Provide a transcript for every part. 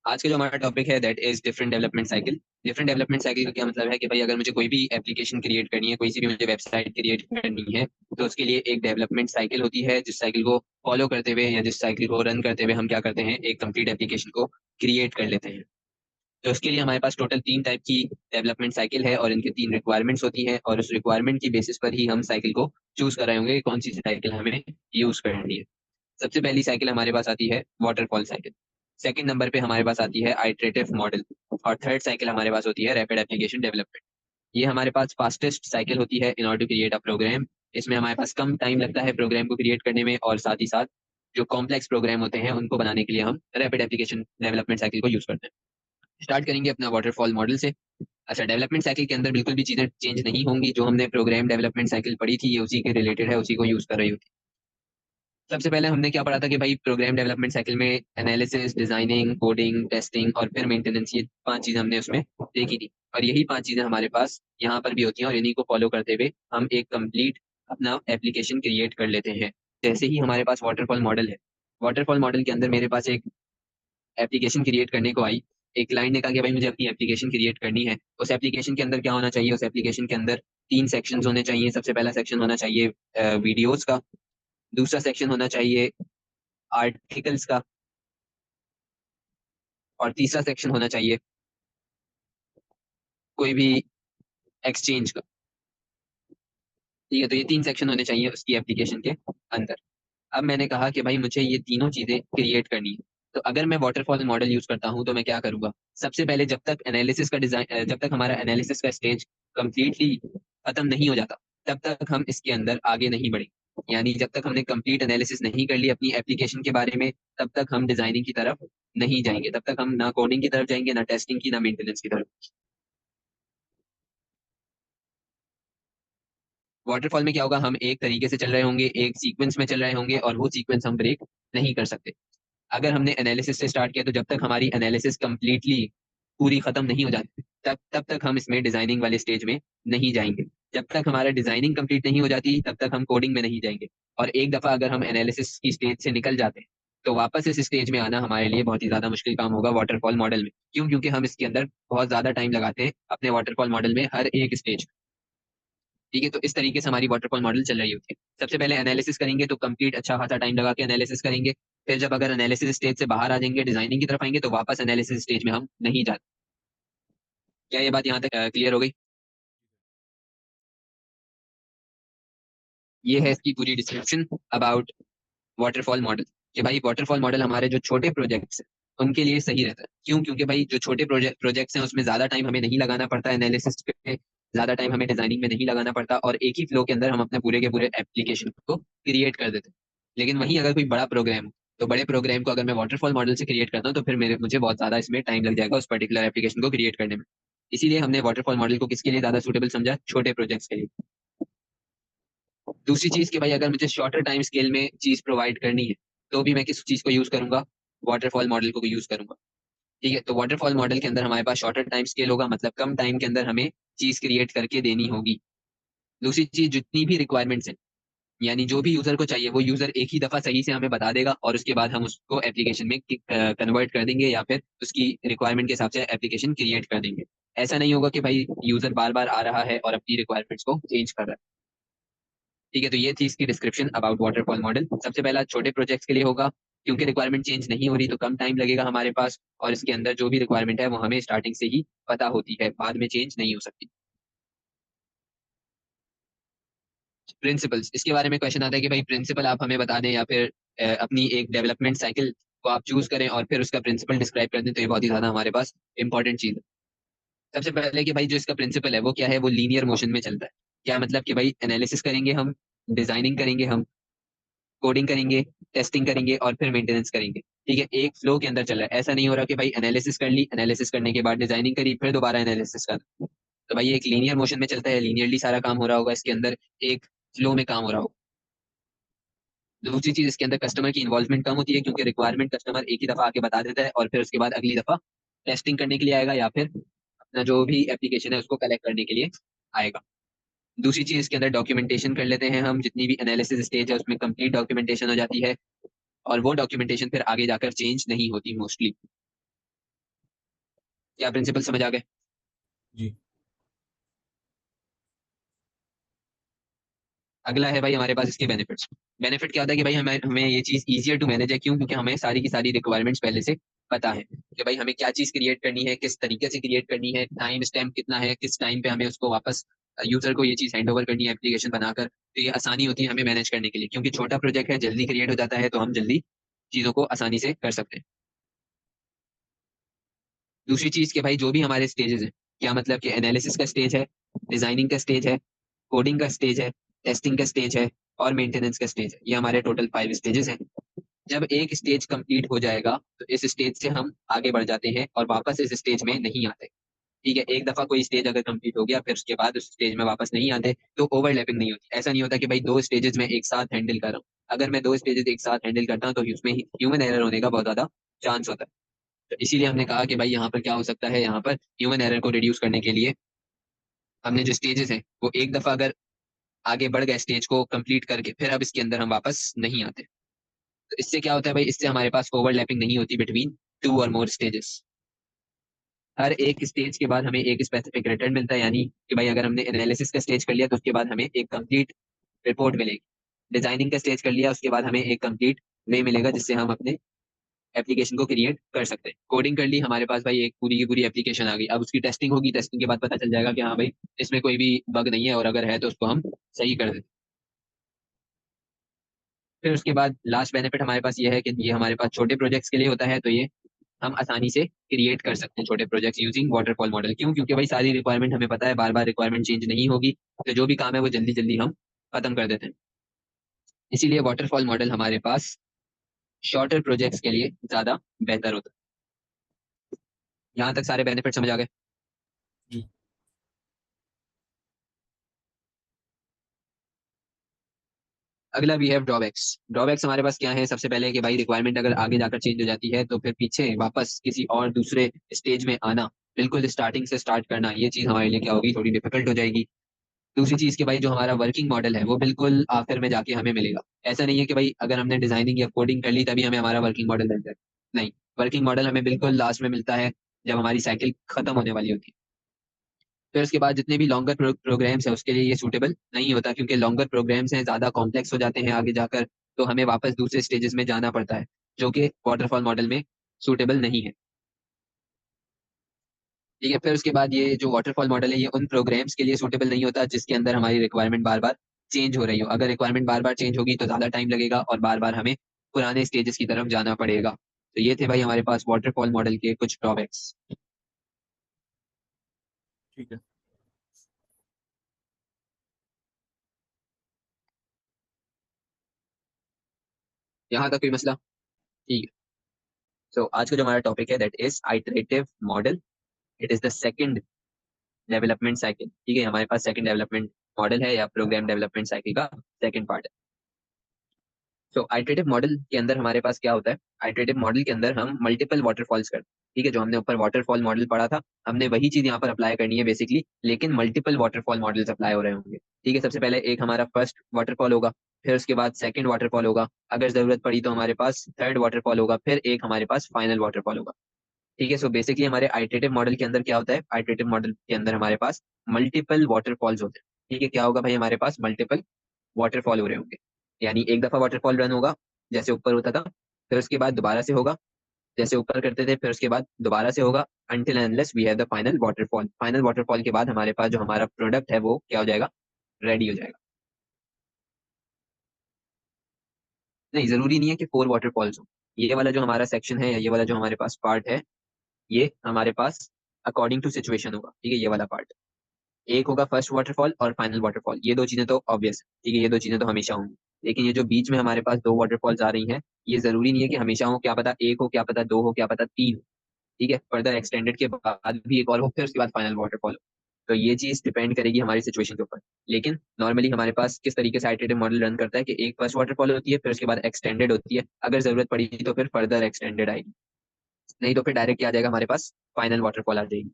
आज का जो हमारा टॉपिक है that is different development cycle. Different development cycle का क्या मतलब है कि भाई अगर मुझे कोई भी एप्लीकेशन क्रिएट करनी है, कोई सी भी मुझे वेबसाइट क्रिएट करनी है, तो उसके लिए एक डेवलपमेंट साइकिल होती है, जिस साइकिल को फॉलो करते हुए या जिस साइकिल को रन करते हुए हम क्या करते हैं, एक कंप्लीट एप्लीकेशन को क्रिएट कर लेते हैं। तो उसके लिए हमारे पास टोटल 3 टाइप की डेवलपमेंट साइकिल है और इनके 3 रिक्वायरमेंट्स होती है, और उस रिक्वायरमेंट की बेसिस पर ही हम साइकिल को चूज कर रहे होंगे कि कौन सी साइकिल हमें यूज करनी है। सबसे पहली साइकिल हमारे पास आती है वाटरफॉल साइकिल। सेकंड नंबर पे हमारे पास आती है आइटरेटिव मॉडल। और थर्ड साइकिल हमारे पास होती है रैपिड एप्लीकेशन डेवलपमेंट। ये हमारे पास फास्टेस्ट साइकिल होती है in order to create a program. इसमें हमारे पास कम टाइम लगता है प्रोग्राम को क्रिएट करने में, और साथ ही साथ जो कॉम्प्लेक्स प्रोग्राम होते हैं उनको बनाने के लिए हम रैपिड एप्लीकेशन डेवलपमेंट साइकिल को यूज करते हैं। स्टार्ट करेंगे अपना वाटरफॉल मॉडल से। अच्छा, डेवलपमेंट साइकिल के अंदर बिल्कुल भी चीजें चेंज नहीं होंगी। जो हमने प्रोग्राम डेवलपमेंट साइकिल पढ़ी थी ये उसी के रिलेटेड है, उसी को यूज कर रही होती है। सबसे पहले हमने क्या पढ़ा था कि भाई प्रोग्राम डेवलपमेंट साइकिल में एनालिसिस, डिजाइनिंग, कोडिंग, टेस्टिंग और फिर मेंटेनेंस, ये 5 चीजें हमने उसमें देखी थी। और यही 5 चीजें हमारे पास यहाँ पर भी होती हैं, और इन्हीं को फॉलो करते हुए हम एक कंप्लीट अपना एप्लीकेशन क्रिएट कर लेते हैं। जैसे ही हमारे पास वाटरफॉल मॉडल है, वाटरफॉल मॉडल के अंदर मेरे पास एक एप्लीकेशन क्रिएट करने को आई। एक क्लाइंट ने कहा कि भाई मुझे अपनी एप्लीकेशन क्रिएट करनी है। उस एप्लीकेशन के अंदर क्या होना चाहिए, उस एप्लीकेशन के अंदर 3 सेक्शंस होने चाहिए। सबसे पहला सेक्शन होना चाहिए वीडियोस का। दूसरा सेक्शन होना चाहिए आर्टिकल्स का। और तीसरा सेक्शन होना चाहिए कोई भी एक्सचेंज का। ठीक है, तो ये 3 सेक्शन होने चाहिए उसकी एप्लीकेशन के अंदर। अब मैंने कहा कि भाई मुझे ये तीनों चीजें क्रिएट करनी है। तो अगर मैं वाटरफॉल मॉडल यूज करता हूं तो मैं क्या करूंगा, सबसे पहले जब तक एनालिसिस का डिजाइन, जब तक हमारा एनालिसिस का स्टेज कंप्लीटली खत्म नहीं हो जाता, तब तक हम इसके अंदर आगे नहीं बढ़ेंगे। यानी जब तक हमने कंप्लीट एनालिसिस नहीं कर ली अपनी एप्लीकेशन के बारे में, तब तक हम डिजाइनिंग की तरफ नहीं जाएंगे। तब तक हम ना कोडिंग की तरफ जाएंगे, ना टेस्टिंग की, ना मेंटेनेंस की तरफ। वाटरफॉल में क्या होगा, हम एक तरीके से चल रहे होंगे, एक सीक्वेंस में चल रहे होंगे, और वो सीक्वेंस हम ब्रेक नहीं कर सकते। अगर हमने एनालिसिस से स्टार्ट किया तो जब तक हमारी एनालिसिस कंप्लीटली पूरी खत्म नहीं हो जाती, तब तक हम इसमें डिजाइनिंग वाले स्टेज में नहीं जाएंगे। जब तक हमारा डिजाइनिंग कंप्लीट नहीं हो जाती तब तक हम कोडिंग में नहीं जाएंगे। और एक दफा अगर हम एनालिसिस की स्टेज से निकल जाते हैं, तो वापस इस स्टेज में आना हमारे लिए बहुत ही ज्यादा मुश्किल काम होगा वाटरफॉल मॉडल में। क्यों? क्योंकि हम इसके अंदर बहुत ज्यादा टाइम लगाते हैं अपने वाटरफॉल मॉडल में हर एक स्टेज। ठीक है, तो इस तरीके से हमारी वाटरफॉल मॉडल चल रही होती है। सबसे पहले एनालिसिस करेंगे तो कंप्लीट अच्छा खासा टाइम लगा के एनालिसिस करेंगे। फिर जब अगर एनालिसिस स्टेज से बाहर आ जाएंगे, डिजाइनिंग की तरफ आएंगे, तो वापस एनालिसिस स्टेज में हम नहीं जाते। क्या ये बात यहाँ तक क्लियर हो गई? ये है इसकी पूरी डिस्क्रिप्शन अबाउट वाटरफॉल मॉडल। कि भाई वाटरफॉल मॉडल हमारे जो छोटे प्रोजेक्ट्स हैं उनके लिए सही रहता है। क्यों? क्योंकि भाई जो छोटे प्रोजेक्ट्स हैं उसमें ज्यादा टाइम हमें नहीं लगाना पड़ता एनालिसिस पे, ज्यादा टाइम हमें डिजाइनिंग में नहीं लगाना पड़ता, और एक ही फ्लो के अंदर हम अपने पूरे के पूरे एप्लीकेशन को क्रिएट कर देते हैं। लेकिन वहीं अगर कोई बड़ा प्रोग्राम हो, तो बड़े प्रोग्राम को अगर मैं वाटरफॉल मॉडल से क्रिएट करता हूँ तो फिर मुझे बहुत ज्यादा इसमें टाइम लग जाएगा उस पर्टिकुलर एप्लीकेशन को क्रिएट करने में। इसीलिए हमने वाटरफॉल मॉडल को किसके लिए ज्यादा सूटेबल समझा? छोटे प्रोजेक्ट्स के लिए। दूसरी चीज कि भाई अगर मुझे शॉर्टर टाइम स्केल में चीज प्रोवाइड करनी है, तो भी मैं किस चीज को यूज करूंगा? वाटरफॉल मॉडल को यूज करूंगा। ठीक है, तो वाटरफॉल मॉडल के अंदर हमारे पास शॉर्टर टाइम स्केल होगा, मतलब कम टाइम के अंदर हमें चीज क्रिएट करके देनी होगी। दूसरी चीज, जितनी भी रिक्वायरमेंट्स हैं, यानी जो भी यूजर को चाहिए वो यूजर एक ही दफा सही से हमें बता देगा, और उसके बाद हम उसको एप्लीकेशन में कन्वर्ट कर देंगे, या फिर उसकी रिक्वायरमेंट के हिसाब से एप्लीकेशन क्रिएट कर देंगे। ऐसा नहीं होगा कि भाई यूजर बार बार आ रहा है और अपनी रिक्वायरमेंट्स को चेंज कर रहा है। ठीक है, तो ये थी इसकी डिस्क्रिप्शन अबाउट वाटरफॉल मॉडल। सबसे पहला छोटे प्रोजेक्ट्स के लिए होगा, क्योंकि रिक्वायरमेंट चेंज नहीं हो रही तो कम टाइम लगेगा हमारे पास, और इसके अंदर जो भी रिक्वायरमेंट है वो हमें स्टार्टिंग से ही पता होती है, बाद में चेंज नहीं हो सकती। प्रिंसिपल्स, इसके बारे में क्वेश्चन आता है कि भाई प्रिंसिपल आप हमें बता दें, या फिर अपनी एक डेवलपमेंट साइकिल को आप चूज करें और फिर उसका प्रिंसिपल डिस्क्राइब कर दें, तो ये बहुत ही ज्यादा हमारे पास इंपॉर्टेंट चीज है। सबसे पहले कि भाई जो इसका प्रिंसिपल है वो क्या है, वो लीनियर मोशन में चलता है। क्या मतलब कि भाई एनालिसिस करेंगे हम, डिजाइनिंग करेंगे हम, कोडिंग करेंगे, टेस्टिंग करेंगे, और फिर मेंटेनेंस करेंगे। ठीक है, एक फ्लो के अंदर चल रहा है। ऐसा नहीं हो रहा कि भाई एनालिसिस कर ली, एनालिसिस करने के बाद डिजाइनिंग करी, फिर दोबारा एनालिसिस कर। तो भाई एक लीनियर मोशन में चलता है, लीनियरली सारा काम हो रहा होगा इसके अंदर, एक फ्लो में काम हो रहा होगा। दूसरी चीज, इसके अंदर कस्टमर की इन्वॉल्वमेंट कम होती है, क्योंकि रिक्वायरमेंट कस्टमर एक ही दफा आके बता देता है, और फिर उसके बाद अगली दफा टेस्टिंग करने के लिए आएगा, या फिर अपना जो भी एप्लीकेशन है उसको कलेक्ट करने के लिए आएगा। दूसरी चीज, इसके अंदर डॉक्यूमेंटेशन कर लेते हैं हम, जितनी भी एनालिसिस स्टेज है उसमें कंप्लीट डॉक्यूमेंटेशन हो जाती है, और वो डॉक्यूमेंटेशन फिर आगे जाकर चेंज नहीं होती मोस्टली। क्या प्रिंसिपल समझ आ गए? जी। अगला है भाई हमारे पास इसके बेनिफिट्स। बेनिफिट क्या होता है कि भाई हमें हमें ये चीज इजियर टू मैनेज है। क्यों? क्योंकि हमें सारी की सारी रिक्वायरमेंट्स पहले से पता है कि भाई हमें क्या चीज क्रिएट करनी है, किस तरीके से क्रिएट करनी है, टाइम स्टैम्प कितना है, किस टाइम पे हमें उसको वापस यूजर को ये चीज हैंड ओवर करनी है एप्लीकेशन बनाकर। तो ये आसानी होती है हमें मैनेज करने के लिए, क्योंकि छोटा प्रोजेक्ट है, जल्दी क्रिएट हो जाता है, तो हम जल्दी चीजों को आसानी से कर सकते हैं। दूसरी चीज के भाई जो भी हमारे स्टेजेस हैं, क्या मतलब कि एनालिसिस का स्टेज है, डिजाइनिंग का स्टेज है, कोडिंग का स्टेज है, टेस्टिंग का स्टेज है और मेंटेनेंस का स्टेज है। ये हमारे टोटल 5 स्टेजेस हैं। जब एक स्टेज कंप्लीट हो जाएगा तो इस स्टेज से हम आगे बढ़ जाते हैं और वापस इस स्टेज में नहीं आते। ठीक है, एक दफा कोई स्टेज अगर कंप्लीट हो गया फिर उसके बाद उस स्टेज में वापस नहीं आते, तो ओवरलैपिंग नहीं होती। ऐसा नहीं होता कि भाई दो स्टेजेस में एक साथ हैंडल कर रहा हूँ। अगर मैं दो स्टेजेस एक साथ हैंडल करता हूँ तो उसमें ह्यूमन एरर होने का बहुत ज्यादा चांस होता है। तो इसीलिए हमने कहा कि भाई यहाँ पर क्या हो सकता है, यहाँ पर ह्यूमन एरर को रिड्यूस करने के लिए हमने जो स्टेजेस हैं वो एक दफा अगर आगे बढ़ गए स्टेज को कंप्लीट करके, फिर अब इसके अंदर हम वापस नहीं आते। तो इससे क्या होता है भाई, इससे हमारे पास ओवरलैपिंग नहीं होती बिटवीन 2 और मोर स्टेजेस। हर एक स्टेज के बाद हमें एक स्पेसिफिक रिटर्न मिलता है, यानी कि भाई अगर हमने एनालिसिस का स्टेज कर लिया तो उसके बाद हमें एक कंप्लीट रिपोर्ट मिलेगी। डिजाइनिंग का स्टेज कर लिया उसके बाद हमें एक कंप्लीट वे मिलेगा जिससे हम अपने एप्लीकेशन को क्रिएट कर सकते हैं। कोडिंग कर ली, हमारे पास भाई एक पूरी की पूरी एप्लीकेशन आ गई। अब उसकी टेस्टिंग होगी, टेस्टिंग के बाद पता चल जाएगा कि हाँ भाई इसमें कोई भी बग नहीं है, और अगर है तो उसको हम सही कर देते हैं। फिर उसके बाद लास्ट बेनिफिट हमारे पास ये है कि ये हमारे पास छोटे प्रोजेक्ट्स के लिए होता है, तो ये हम आसानी से क्रिएट कर सकते हैं छोटे प्रोजेक्ट्स यूजिंग वाटरफॉल मॉडल। क्यों? क्योंकि भाई सारी रिक्वायरमेंट हमें पता है, बार बार रिक्वायरमेंट चेंज नहीं होगी, तो जो भी काम है वो जल्दी जल्दी हम खत्म कर देते हैं। इसीलिए वाटरफॉल मॉडल हमारे पास शॉर्टर प्रोजेक्ट्स के लिए ज्यादा बेहतर होता है। यहाँ तक सारे बेनिफिट समझ आ गए? जी। अगला वी हैव ड्रॉबैक्स। ड्रॉबैक्स हमारे पास क्या है? सबसे पहले कि भाई रिक्वायरमेंट अगर आगे जाकर चेंज हो जाती है तो फिर पीछे वापस किसी और दूसरे स्टेज में आना, बिल्कुल स्टार्टिंग से स्टार्ट करना, ये चीज हमारे लिए क्या होगी, थोड़ी डिफिकल्ट हो जाएगी। दूसरी चीज कि भाई जो हमारा वर्किंग मॉडल है वो बिल्कुल आखिर में जाके हमें मिलेगा। ऐसा नहीं है कि भाई अगर हमने डिजाइनिंग या कोडिंग कर ली तभी हमें हमारा वर्किंग मॉडल मिल जाए। नहीं, वर्किंग मॉडल हमें बिल्कुल लास्ट में मिलता है, जब हमारी साइकिल खत्म होने वाली होती है। फिर उसके बाद जितने भी लॉन्गर प्रोग्राम्स हैं उसके लिए ये सूटेबल नहीं होता, क्योंकि लॉन्गर प्रोग्राम्स हैं, ज्यादा कॉम्प्लेक्स हो जाते हैं आगे जाकर, तो हमें वापस दूसरे स्टेजेस में जाना पड़ता है, जो कि वाटरफॉल मॉडल में सूटेबल नहीं है। ठीक है, फिर उसके बाद ये जो वाटरफॉल मॉडल है ये उन प्रोग्राम्स के लिए सूटेबल नहीं होता जिसके अंदर हमारी रिक्वायरमेंट बार बार चेंज हो रही हो। अगर रिक्वायरमेंट बार बार चेंज होगी तो ज्यादा टाइम लगेगा और बार बार हमें पुराने स्टेजेस की तरफ जाना पड़ेगा। तो ये थे भाई हमारे पास वाटरफॉल मॉडल के कुछ ड्रॉबैक्स। ठीक है। यहाँ तक कोई मसला? ठीक है। तो आज का जो हमारा टॉपिक है that is iterative model. It is the second development cycle. ठीक है, हमारे पास सेकंड डेवलपमेंट मॉडल है या प्रोग्राम डेवलपमेंट साइकिल का सेकंड पार्ट है। तो आइटरेटिव मॉडल के अंदर हमारे पास क्या होता है? आइटरेटिव मॉडल के अंदर हम मल्टीपल वाटरफॉल्स करते हैं। ठीक है, जो हमने ऊपर वाटरफॉल मॉडल पढ़ा था, हमने वही चीज यहाँ पर अप्लाई करनी है बेसिकली, लेकिन मल्टीपल वाटरफॉल मॉडल्स अप्लाई हो रहे होंगे। ठीक है, सबसे पहले एक हमारा फर्स्ट वाटरफॉल होगा, फिर उसके बाद सेकंड वाटरफॉल होगा, अगर जरूरत पड़ी तो हमारे पास थर्ड वाटरफॉल होगा, फिर एक हमारे पास फाइनल वाटरफॉल होगा। ठीक है, सो बेसिकली हमारे आइटरेटिव मॉडल के अंदर क्या होता है? आइटरेटिव मॉडल के अंदर हमारे पास मल्टीपल वाटरफॉल्स होते हैं। ठीक है, क्या होगा भाई, हमारे पास मल्टीपल वाटरफॉल हो रहे होंगे। यानी एक दफा वाटरफॉल रन होगा जैसे ऊपर होता था, फिर उसके बाद दोबारा से होगा जैसे ऊपर करते थे, फिर उसके बाद दोबारा से होगा, until unless we have the final waterfall. Final waterfall के बाद हमारे पास जो हमारा प्रोडक्ट है वो क्या हो जाएगा? रेडी हो जाएगा। नहीं, जरूरी नहीं है कि 4 वाटरफॉल्स हो। ये वाला जो हमारा सेक्शन है या ये वाला जो हमारे पास पार्ट है, ये हमारे पास अकॉर्डिंग टू सिचुएशन होगा। ठीक है, ये वाला पार्ट एक होगा फर्स्ट वाटरफॉल और फाइनल वाटरफॉल। ये दो चीजें तो ऑब्वियस है, ठीक है, ये दो चीजें तो हमेशा होंगी। लेकिन ये जो बीच में हमारे पास 2 वाटरफॉल्स आ रही हैं, ये जरूरी नहीं है कि हमेशा हो। क्या पता एक हो, क्या पता दो हो, क्या पता तीन हो। ठीक है, फर्दर एक्सटेंडेड के बाद भी एक और हो, फिर उसके बाद फाइनल वाटरफॉल हो। तो ये चीज डिपेंड करेगी हमारी सिचुएशन के ऊपर। लेकिन नॉर्मली हमारे पास किस तरीके से आइटरेटिव मॉडल रन करता है कि एक फर्स्ट वाटरफॉल होती है, फिर उसके बाद एक्सटेंडेड होती है, अगर जरूरत पड़ी तो फिर फर्दर एक्सटेंडेड आएगी, नहीं तो फिर डायरेक्ट आ जाएगा हमारे पास फाइनल वाटरफॉल आ जाएगी।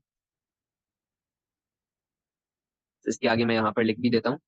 तो इसके आगे मैं यहाँ पर लिख भी देता हूँ।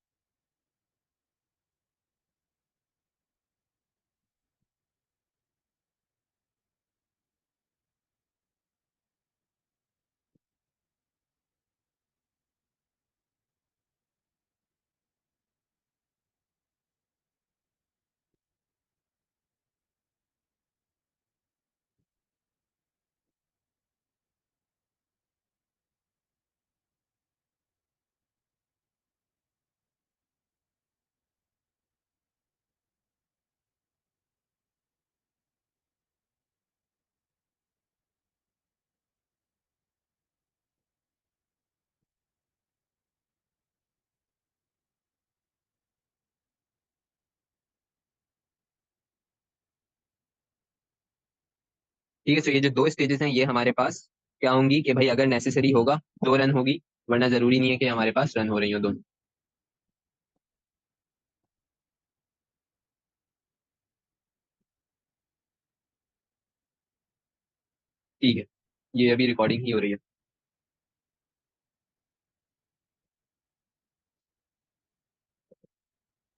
ठीक है, तो ये जो दो स्टेजेस हैं ये हमारे पास क्या होंगी कि भाई अगर नेसेसरी होगा तो रन होगी, वरना जरूरी नहीं है कि हमारे पास रन हो रही हो दोनों। ठीक है, ये अभी रिकॉर्डिंग ही हो रही है।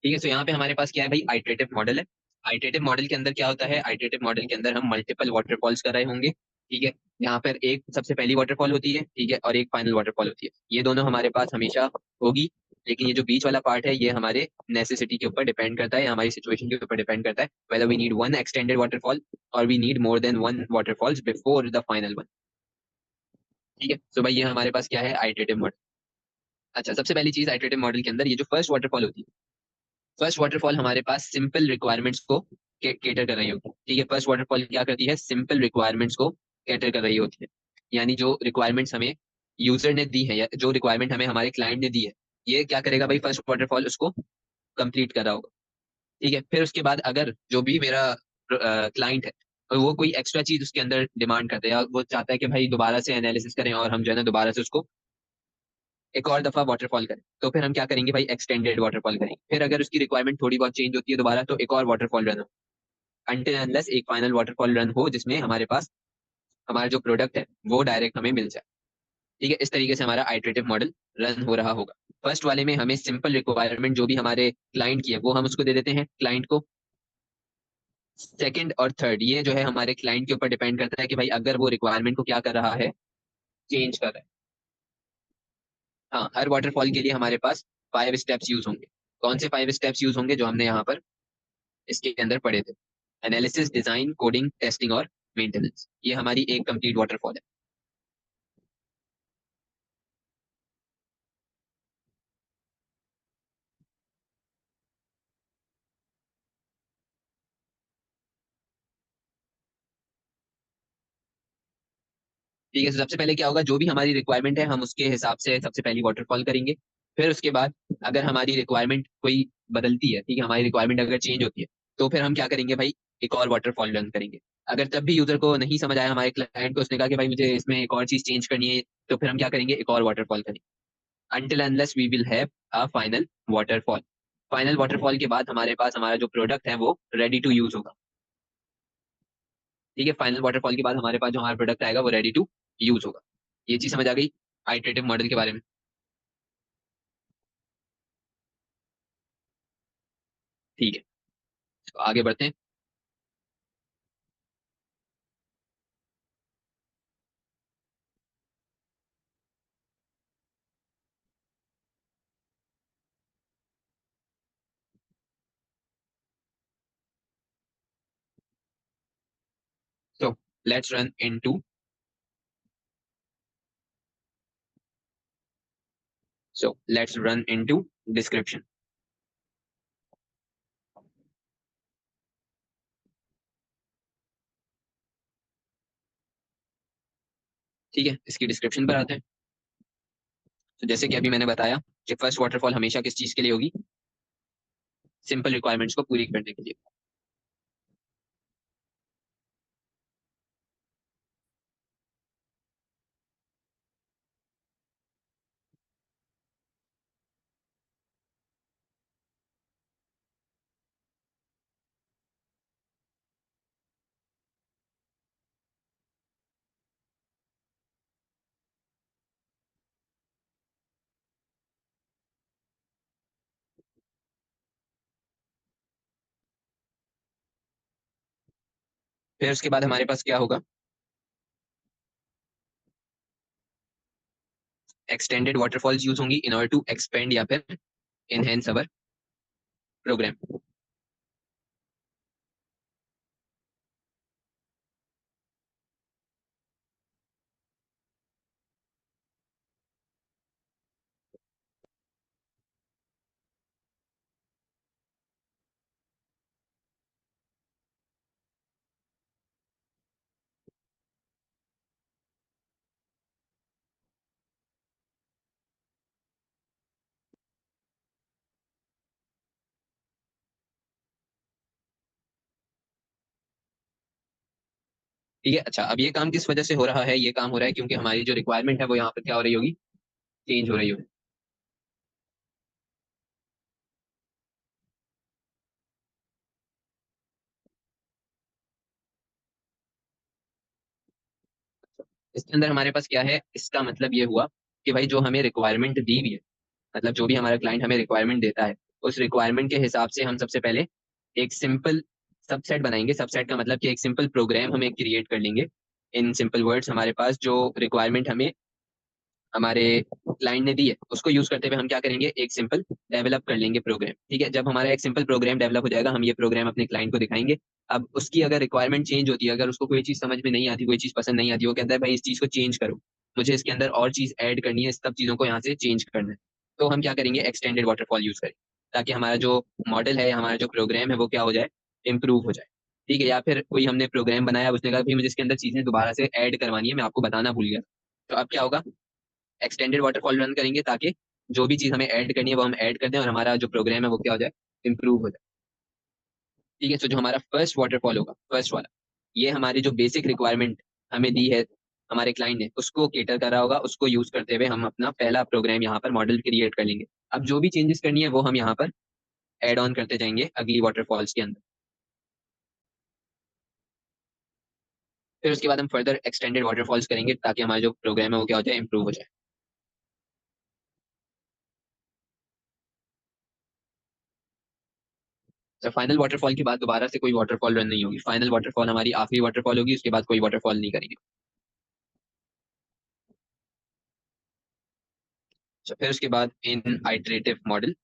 ठीक है, तो यहाँ पे हमारे पास क्या है भाई, आइटरेटिव मॉडल है। आइटरेटिव मॉडल के अंदर क्या होता है, आइटरेटिव मॉडल के अंदर हम मल्टीपल वाटरफॉल्स कर रहे होंगे। ठीक है, यहाँ पर एक सबसे पहली वाटरफॉल होती है, ठीक है, और एक फाइनल वाटरफॉल होती है, ये दोनों हमारे पास हमेशा होगी। लेकिन ये जो बीच वाला पार्ट है ये हमारे नेसेसिटी के ऊपर डिपेंड करता है, या हमारी सिचुएशन के ऊपर डिपेंड करता है, whether we need one extended waterfall और we need more than one waterfalls before the final one. ठीक है, तो भाई ये हमारे पास क्या है, आइटरेटिव मॉडल। अच्छा, सबसे पहली चीज आइटरेटिव मॉडल के अंदर ये जो फर्स्ट वाटरफॉल होती है, फर्स्ट वाटरफॉल हमारे पास सिंपल रिक्वायरमेंट्स को केटर कर रही होती है। ठीक है, फर्स्ट वाटरफॉल क्या करती है, सिंपल रिक्वायरमेंट्स को कैटर कर रही होती है। यानी जो रिक्वायरमेंट्स हमें यूजर ने दी है या जो रिक्वायरमेंट हमें हमारे क्लाइंट ने दी है, ये क्या करेगा भाई, फर्स्ट वाटरफॉल उसको कंप्लीट कर रहा होगा। ठीक है, फिर उसके बाद अगर जो भी मेरा क्लाइंट है और वो कोई एक्स्ट्रा चीज उसके अंदर डिमांड करता है, या वो चाहता है कि भाई दोबारा से एनालिसिस करें और हम जो है ना दोबारा से उसको एक और दफा वाटरफॉल करें, तो फिर हम क्या करेंगे भाई, एक्सटेंडेड वाटरफॉल करेंगे। फिर अगर उसकी रिक्वायरमेंट थोड़ी बहुत चेंज होती है दोबारा, तो एक और वाटरफॉल रन हो, अनटिल अनलेस एक फाइनल वाटरफॉल रन हो जिसमें हमारे पास हमारा जो प्रोडक्ट है वो डायरेक्ट हमें मिल जाए। ठीक है, इस तरीके से हमारा आइटरेटिव मॉडल रन हो रहा होगा। फर्स्ट वाले में हमें सिंपल रिक्वायरमेंट जो भी हमारे क्लाइंट की है वो हम उसको दे देते हैं क्लाइंट को। सेकंड और थर्ड ये जो है हमारे क्लाइंट के ऊपर डिपेंड करता है कि भाई अगर वो रिक्वायरमेंट को क्या कर रहा है, चेंज कर रहा है। हाँ, हर वाटरफॉल के लिए हमारे पास 5 स्टेप्स यूज होंगे। कौन से 5 स्टेप्स यूज होंगे, जो हमने यहाँ पर इसके अंदर पढ़े थे, एनालिसिस, डिजाइन, कोडिंग, टेस्टिंग और मेंटेनेंस, ये हमारी एक कंप्लीट वाटरफॉल है। ठीक है, तो सबसे पहले क्या होगा, जो भी हमारी रिक्वायरमेंट है हम उसके हिसाब से सबसे पहली वाटरफॉल करेंगे। फिर उसके बाद अगर हमारी रिक्वायरमेंट कोई बदलती है, ठीक है, हमारी रिक्वायरमेंट अगर चेंज होती है, तो फिर हम क्या करेंगे भाई, एक और वाटरफॉल रन करेंगे। अगर तब भी यूजर को नहीं समझ आया, हमारे क्लाइंट को, उसने कहा कि भाई मुझे इसमें एक और चीज चेंज करनी है, तो फिर हम क्या करेंगे, एक और वाटरफॉल करेंगे, until unless we will have a final waterfall. Final waterfall के बाद हमारे पास हमारा जो प्रोडक्ट है वो रेडी टू यूज होगा। ठीक है, फाइनल वाटरफॉल के बाद हमारे पास जो हमारा प्रोडक्ट आएगा वो रेडी टू यूज होगा। ये चीज समझ आ गई आइटरेटिव मॉडल के बारे में। ठीक है, तो आगे बढ़ते हैं। So let's run into so let's run into description. ठीक है, इसकी डिस्क्रिप्शन पर आते हैं। तो जैसे कि अभी मैंने बताया कि फर्स्ट वाटरफॉल हमेशा किस चीज के लिए होगी, सिंपल रिक्वायरमेंट्स को पूरी करने के लिए। फिर उसके बाद हमारे पास क्या होगा, एक्सटेंडेड वाटरफॉल्स यूज होंगी इन ऑर्डर टू एक्सपेंड या फिर एनहेंस अवर प्रोग्राम। ठीक है। अच्छा, अब ये काम किस वजह से हो रहा है? ये काम हो रहा है क्योंकि हमारी जो रिक्वायरमेंट है वो यहाँ पर क्या हो रही होगी, चेंज हो रही होगी। इसके अंदर हमारे पास क्या है, इसका मतलब ये हुआ कि भाई जो हमें रिक्वायरमेंट दी हुई है, मतलब जो भी हमारा क्लाइंट हमें रिक्वायरमेंट देता है, उस रिक्वायरमेंट के हिसाब से हम सबसे पहले एक सिंपल सबसेट बनाएंगे। सबसेट का मतलब कि एक सिंपल प्रोग्राम हमें क्रिएट कर लेंगे। इन सिंपल वर्ड्स हमारे पास जो रिक्वायरमेंट हमें हमारे क्लाइंट ने दी है उसको यूज करते हुए हम क्या करेंगे, एक सिंपल डेवलप कर लेंगे प्रोग्राम। ठीक है, जब हमारा एक सिंपल प्रोग्राम डेवलप हो जाएगा हम ये प्रोग्राम अपने क्लाइंट को दिखाएंगे। अब उसकी अगर रिक्वायरमेंट चेंज होती है, अगर उसको कोई चीज समझ में नहीं आती, कोई चीज पसंद नहीं आती, वो कहता है भाई इस चीज को चेंज करो, मुझे इसके अंदर और चीज ऐड करनी है, इस सब चीजों को यहाँ से चेंज करना है, तो हम क्या करेंगे, एक्सटेंडेड वाटरफॉल यूज करें, ताकि हमारा जो मॉडल है, हमारा जो प्रोग्राम है वो क्या हो जाए, इम्प्रूव हो जाए। ठीक है, या फिर कोई हमने प्रोग्राम बनाया, उसने कहा भाई मुझे इसके अंदर चीजें दोबारा से ऐड करवानी है, मैं आपको बताना भूल गया, तो अब क्या होगा, एक्सटेंडेड वाटरफॉल रन करेंगे ताकि जो भी चीज हमें ऐड करनी है वो हम ऐड कर दें और हमारा जो प्रोग्राम है वो क्या हो जाए, इंप्रूव हो जाए। ठीक है, तो जो हमारा फर्स्ट वाटरफॉल होगा, फर्स्ट वाला, ये हमारी जो बेसिक रिक्वायरमेंट हमें दी है हमारे क्लाइंट ने, उसको केटर कर रहा होगा, उसको यूज करते हुए हम अपना पहला प्रोग्राम यहाँ पर मॉडल क्रिएट कर लेंगे। अब जो भी चेंजेस करनी है वो हम यहाँ पर एड ऑन करते जाएंगे अगली वाटरफॉल्स के अंदर। फिर उसके बाद हम फर्दर एक्सटेंडेड वाटरफॉल्स करेंगे ताकि हमारा जो प्रोग्राम है वो क्या हो जाए, इंप्रूव हो जाए। तो फाइनल वाटरफॉल के बाद दोबारा से कोई वाटरफॉल रन नहीं होगी, फाइनल वाटरफॉल हमारी आखिरी वाटरफॉल होगी, उसके बाद कोई वाटरफॉल नहीं करेंगे। तो फिर उसके बाद इन आइटरेटिव मॉडल।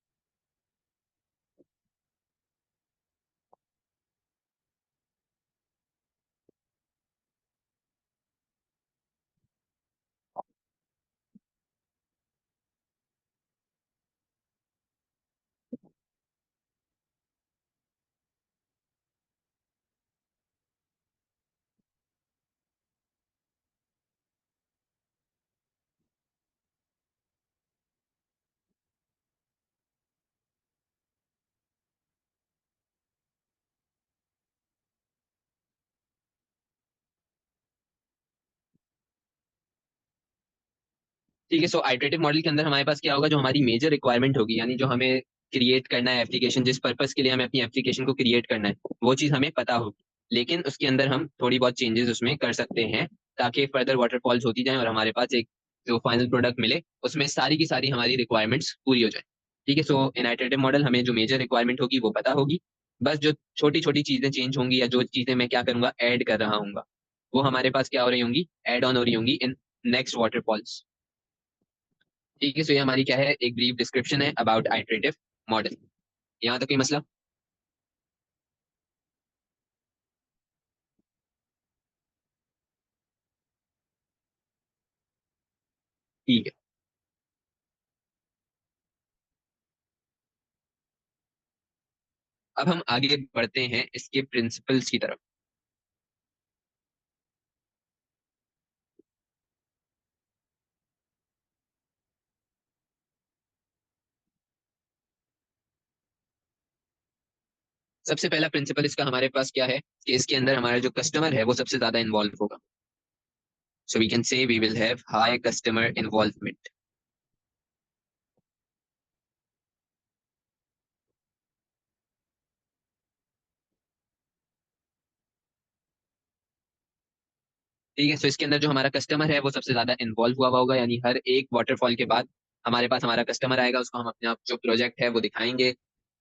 ठीक है, सो आइटरेटिव मॉडल के अंदर हमारे पास क्या होगा, जो हमारी मेजर रिक्वायरमेंट होगी, यानी जो हमें क्रिएट करना है एप्लीकेशन, जिस पर्पस के लिए हमें अपनी एप्लीकेशन को क्रिएट करना है, वो चीज़ हमें पता होगी, लेकिन उसके अंदर हम थोड़ी बहुत चेंजेस उसमें कर सकते हैं ताकि फर्दर वाटरफॉल्स होती जाए और हमारे पास एक जो फाइनल प्रोडक्ट मिले उसमें सारी की सारी हमारी रिक्वायरमेंट्स पूरी हो जाए। ठीक है, सो इन आइटरेटिव मॉडल हमें जो मेजर रिक्वायरमेंट होगी वो पता होगी, बस जो छोटी छोटी चीजें चेंज होंगी या जो चीजें मैं क्या करूंगा, ऐड कर रहा हूँ, वो हमारे पास क्या हो रही होंगी, एड ऑन हो रही होंगी इन नेक्स्ट वाटरफॉल्स। ठीक है, सो ये हमारी क्या है, एक ब्रीफ डिस्क्रिप्शन है अबाउट आइटरेटिव मॉडल। यहाँ तक कोई मसला? ठीक है, अब हम आगे बढ़ते हैं इसके प्रिंसिपल्स की तरफ। सबसे पहला प्रिंसिपल इसका हमारे पास क्या है कि इसके अंदर हमारा जो कस्टमर है वो सबसे ज्यादा इन्वॉल्व होगा। So we can say we will have high customer involvement. ठीक है, सो इसके अंदर जो हमारा कस्टमर है वो सबसे ज्यादा इन्वॉल्व हुआ होगा, यानी हर एक वाटरफॉल के बाद हमारे पास हमारा कस्टमर आएगा, उसको हम अपने आप जो प्रोजेक्ट है वो दिखाएंगे,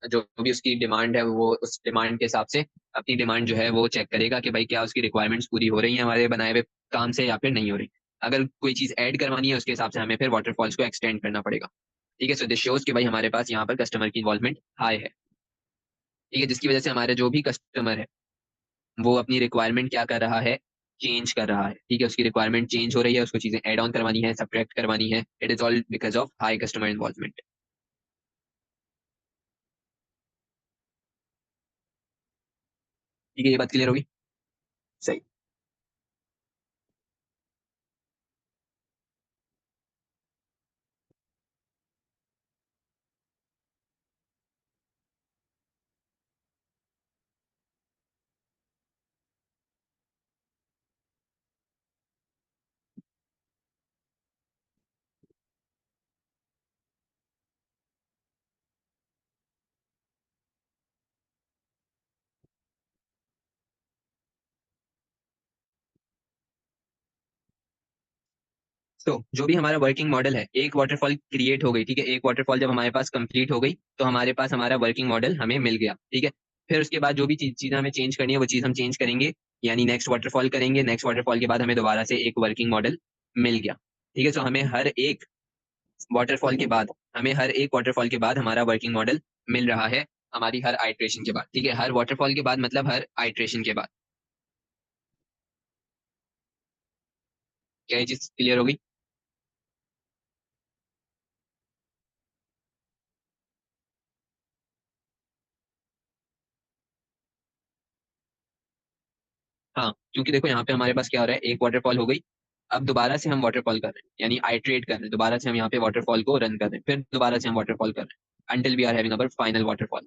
जो भी उसकी डिमांड है वो उस डिमांड के हिसाब से अपनी डिमांड जो है वो चेक करेगा कि भाई क्या उसकी रिक्वायरमेंट्स पूरी हो रही हैं हमारे बनाए हुए काम से या फिर नहीं हो रही। अगर कोई चीज ऐड करवानी है उसके हिसाब से हमें फिर वाटरफॉल्स को एक्सटेंड करना पड़ेगा। ठीक है, सो दिस शोज कि भाई हमारे पास यहाँ पर कस्टमर की इन्वॉल्वमेंट हाई है। ठीक है, जिसकी वजह से हमारे जो भी कस्टमर है वो अपनी रिक्वायरमेंट क्या कर रहा है, चेंज कर रहा है। ठीक है, उसकी रिक्वायरमेंट चेंज हो रही है, उसको चीजें ऐड ऑन करवानी है, सब्ट्रैक्ट करवानी है, it is all because of high customer involvement. ठीक है, ये बात क्लियर होगी? सही। तो जो भी हमारा वर्किंग मॉडल है, एक वाटरफॉल क्रिएट हो गई, ठीक है, एक वाटरफॉल जब हमारे पास कंप्लीट हो गई तो हमारे पास हमारा वर्किंग मॉडल हमें मिल गया, ठीक है। फिर उसके बाद जो भी चीज़ हमें चेंज करनी है वो चीज़ हम चेंज करेंगे, यानी नेक्स्ट वाटरफॉल करेंगे, नेक्स्ट वाटरफॉल के बाद हमें दोबारा से एक वर्किंग मॉडल मिल गया, ठीक है। तो हमें हर एक वाटरफॉल के बाद हमारा वर्किंग मॉडल मिल रहा है, हमारी हर आइट्रेशन के बाद, ठीक है, हर वाटरफॉल के बाद मतलब हर आइट्रेशन के बाद। क्या ये चीज क्लियर होगी? हाँ, क्योंकि देखो यहाँ पे हमारे पास क्या हो रहा है, एक वाटरफॉल हो गई, अब दोबारा से हम वाटरफॉल कर रहे हैं, यानी आइट्रेट कर रहे हैं, दोबारा से हम यहाँ पे वाटरफॉल को रन कर रहे हैं, फिर दोबारा से हम वाटरफॉल कर रहे हैं until we are having our final waterfall.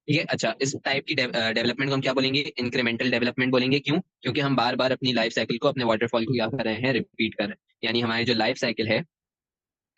ठीक है, अच्छा, इस टाइप की डेवलपमेंट को हम क्या बोलेंगे, इंक्रीमेंटल डेवलपमेंट बोलेंगे। क्यों? क्योंकि हम बार बार अपनी लाइफ साइकिल को, अपने वाटरफॉल को क्या कर रहे हैं, रिपीट कर रहे हैं, यानी हमारी जो लाइफ साइकिल है,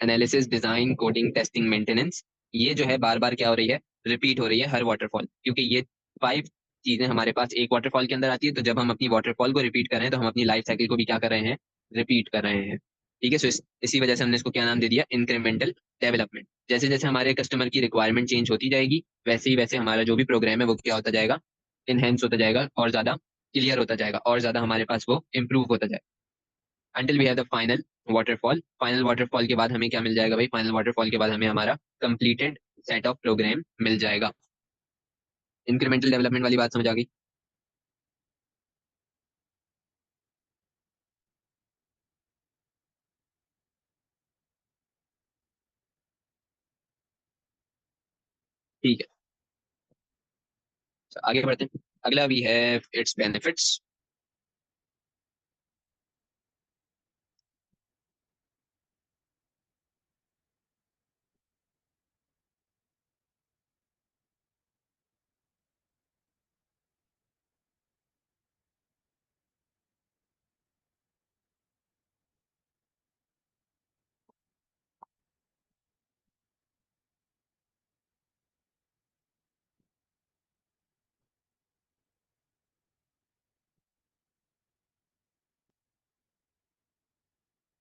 analysis, design, coding, testing, maintenance, ये जो है बार बार क्या हो रही है, रिपीट हो रही है हर वाटरफॉल, क्योंकि ये 5 चीजें हमारे पास एक वाटरफॉल के अंदर आती है, तो जब हम अपनी वाटरफॉल को रिपीट कर रहे हैं तो हम अपनी लाइफ साइकिल को भी क्या कर रहे हैं, रिपीट कर रहे हैं, ठीक है। सो इसी वजह से हमने इसको क्या नाम दे दिया, इंक्रीमेंटल डेवलपमेंट। जैसे जैसे हमारे कस्टमर की रिक्वायरमेंट चेंज होती जाएगी, वैसे ही वैसे हमारा जो भी प्रोग्राम है वो क्या होता जाएगा, इनहेंस होता जाएगा, और ज्यादा क्लियर होता जाएगा, और ज्यादा हमारे पास वो इम्प्रूव होता जाएगा, until we have the final waterfall. Final waterfall के बाद हमें क्या मिल जाएगा भाई, फाइनल वाटरफॉल के बाद हमें हमारा कंप्लीटेड सेट ऑफ प्रोग्राम मिल जाएगा। इंक्रीमेंटल डेवलपमेंट वाली बात समझ आ गई? ठीक है, तो आगे बढ़ते हैं। अगला भी है इट्स बेनिफिट्स।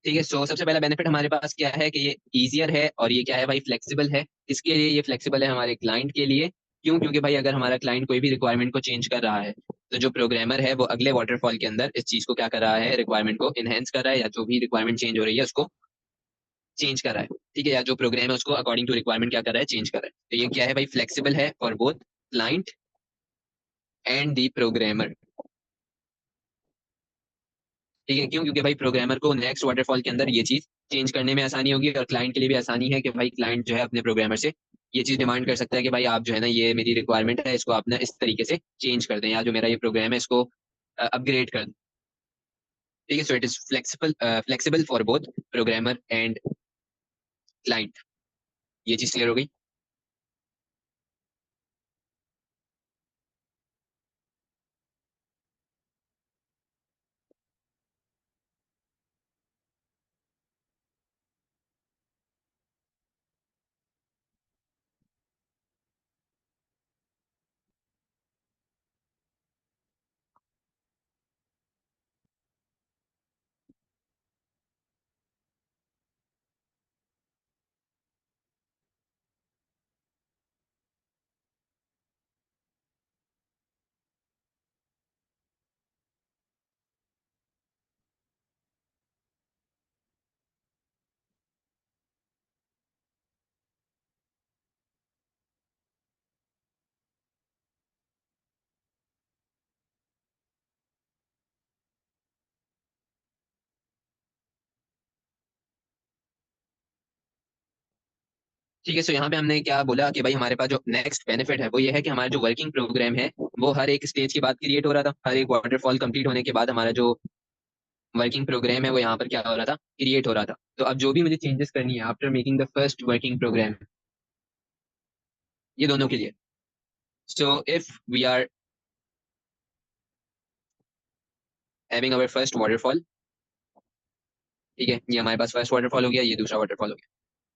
ठीक है, सो सबसे पहला बेनिफिट हमारे पास क्या है कि ये इजियर है, और ये क्या है भाई, फ्लेक्सिबल है। किसके लिए ये फ्लेक्सिबल है? हमारे क्लाइंट के लिए। क्यों? क्योंकि भाई अगर हमारा क्लाइंट कोई भी रिक्वायरमेंट को चेंज कर रहा है, तो जो प्रोग्रामर है वो अगले वाटरफॉल के अंदर इस चीज को क्या कर रहा है, रिक्वायरमेंट को इनहेंस कर रहा है, या जो भी रिक्वायरमेंट चेंज हो रही है उसको चेंज कर रहा है, ठीक है, या जो प्रोग्राम है उसको अकॉर्डिंग टू रिक्वायरमेंट क्या कर रहा है, चेंज कर रहा है। तो ये क्या है भाई, फ्लेक्सिबल है for both client and the programmer, ठीक है। क्यों? क्योंकि भाई प्रोग्रामर को नेक्स्ट वाटरफॉल के अंदर ये चीज चेंज करने में आसानी होगी, और क्लाइंट के लिए भी आसानी है कि भाई क्लाइंट जो है अपने प्रोग्रामर से ये चीज डिमांड कर सकता है कि भाई आप जो है ना, ये मेरी रिक्वायरमेंट है, इसको आप ना इस तरीके से चेंज कर दें, या जो मेरा ये प्रोग्राम है इसको अपग्रेड कर दें, ठीक है। So it is flexible, flexible for both programmer and client. ये चीज क्लियर हो गई? ठीक है, सो यहाँ पे हमने क्या बोला कि भाई हमारे पास जो नेक्स्ट बेनिफिट है वो ये है कि हमारा जो वर्किंग प्रोग्राम है वो हर एक स्टेज के बाद क्रिएट हो रहा था। हर एक वाटरफॉल कंप्लीट होने के बाद हमारा जो वर्किंग प्रोग्राम है वो यहाँ पर क्या हो रहा था, क्रिएट हो रहा था। तो अब जो भी मुझे चेंजेस करनी है after making the first working program, ये दोनों के लिए। So if we are having our first waterfall, ठीक है, ये हमारे पास फर्स्ट वाटरफॉल हो गया, ये दूसरा वाटरफॉल हो गया।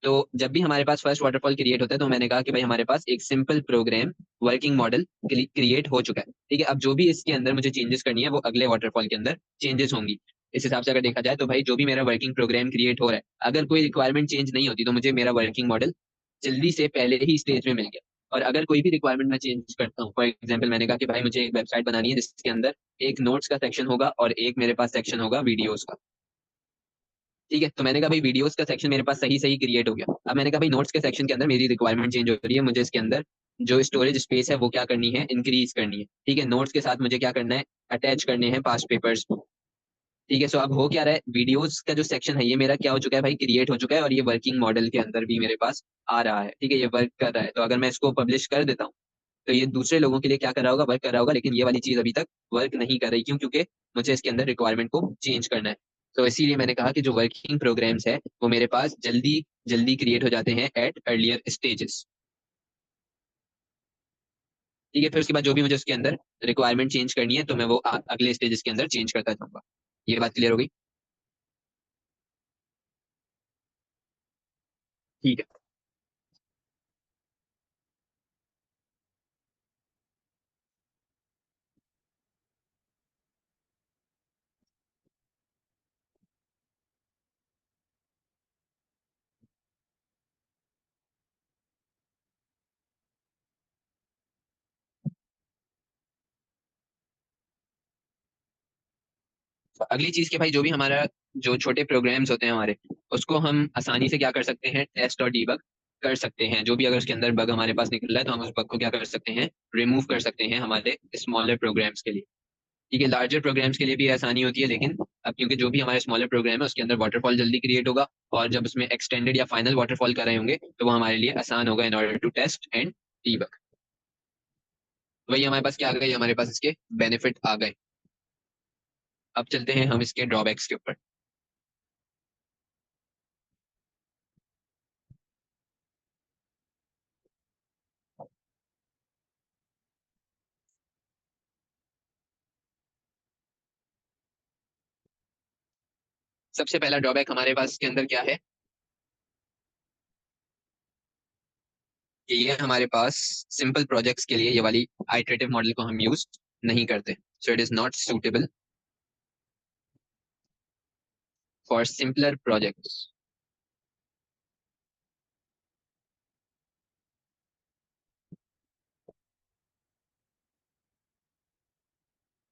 तो जब भी हमारे पास फर्स्ट वाटरफॉल क्रिएट होता है तो मैंने कहा कि भाई हमारे पास एक simple program working model create हो चुका है। ठीक है, अब जो भी इसके अंदर मुझे चेंजेस करनी है वो अगले वाटरफॉल के अंदर चेंजेस होंगी। इस हिसाब से अगर देखा जाए तो भाई जो भी मेरा वर्किंग प्रोग्राम क्रिएट हो रहा है, अगर कोई रिक्वायरमेंट चेंज नहीं होती तो मुझे मेरा वर्किंग मॉडल जल्दी से पहले ही स्टेज में मिल गया। और अगर कोई भी रिक्वायरमेंट मैं चेंज करता हूँ, फॉर एग्जाम्पल मैंने कहा कि भाई मुझे एक वेबसाइट बनानी है जिसके अंदर एक नोट्स का सेक्शन होगा और एक मेरे पास सेक्शन होगा वीडियोस का। ठीक है, तो मैंने कहा भाई वीडियोस का सेक्शन मेरे पास सही सही क्रिएट हो गया। अब मैंने कहा भाई नोट्स के सेक्शन के अंदर मेरी रिक्वायरमेंट चेंज हो रही है, मुझे इसके अंदर जो स्टोरेज स्पेस है वो क्या करनी है, इंक्रीज करनी है। ठीक है, नोट्स के साथ मुझे क्या करना है, अटैच करने हैं पास्ट पेपर्स। ठीक है, सो अब हो क्या रहा है, वीडियोस का जो सेक्शन है ये मेरा क्या हो चुका है भाई, क्रिएट हो चुका है और ये वर्किंग मॉडल के अंदर भी मेरे पास आ रहा है। ठीक है, ये वर्क कर रहा है। तो अगर मैं इसको पब्लिश कर देता हूँ तो ये दूसरे लोगों के लिए क्या कर रहा होगा, वर्क कर रहा होगा, लेकिन ये वाली चीज अभी तक वर्क नहीं कर रही। क्यों? क्योंकि मुझे इसके अंदर रिक्वायरमेंट को चेंज करना है। तो इसीलिए मैंने कहा कि जो वर्किंग प्रोग्राम्स है वो मेरे पास जल्दी जल्दी क्रिएट हो जाते हैं एट अर्लियर स्टेजेस। ठीक है, फिर उसके बाद जो भी मुझे उसके अंदर रिक्वायरमेंट चेंज करनी है तो मैं वो अगले स्टेजेस के अंदर चेंज करता जाऊंगा। ये बात क्लियर हो गई? ठीक है। तो अगली चीज के भाई जो भी हमारा जो छोटे प्रोग्राम्स होते हैं हमारे, उसको हम आसानी से क्या कर सकते हैं, टेस्ट और डीबग कर सकते हैं। जो भी अगर उसके अंदर बग हमारे पास निकल रहा है तो हम उस बग को क्या कर सकते हैं, रिमूव कर सकते हैं हमारे स्मॉलर प्रोग्राम्स के लिए। ठीक है, लार्जर प्रोग्राम्स के लिए भी आसानी होती है, लेकिन अब क्योंकि जो भी हमारे स्मॉलर प्रोग्राम है उसके अंदर वाटरफॉल जल्दी क्रिएट होगा, और जब उसमें एक्सटेंडेड या फाइनल वाटरफॉल कर रहे होंगे तो वो हमारे लिए आसान होगा in order to test and debug. वही हमारे पास क्या आ गई, हमारे पास इसके बेनिफिट आ गए। अब चलते हैं हम इसके ड्रॉबैक्स के ऊपर। सबसे पहला ड्रॉबैक हमारे पास इसके अंदर क्या है, कि ये हमारे पास सिंपल प्रोजेक्ट्स के लिए ये वाली आइटरेटिव मॉडल को हम यूज नहीं करते। So it is not suitable for simpler projects.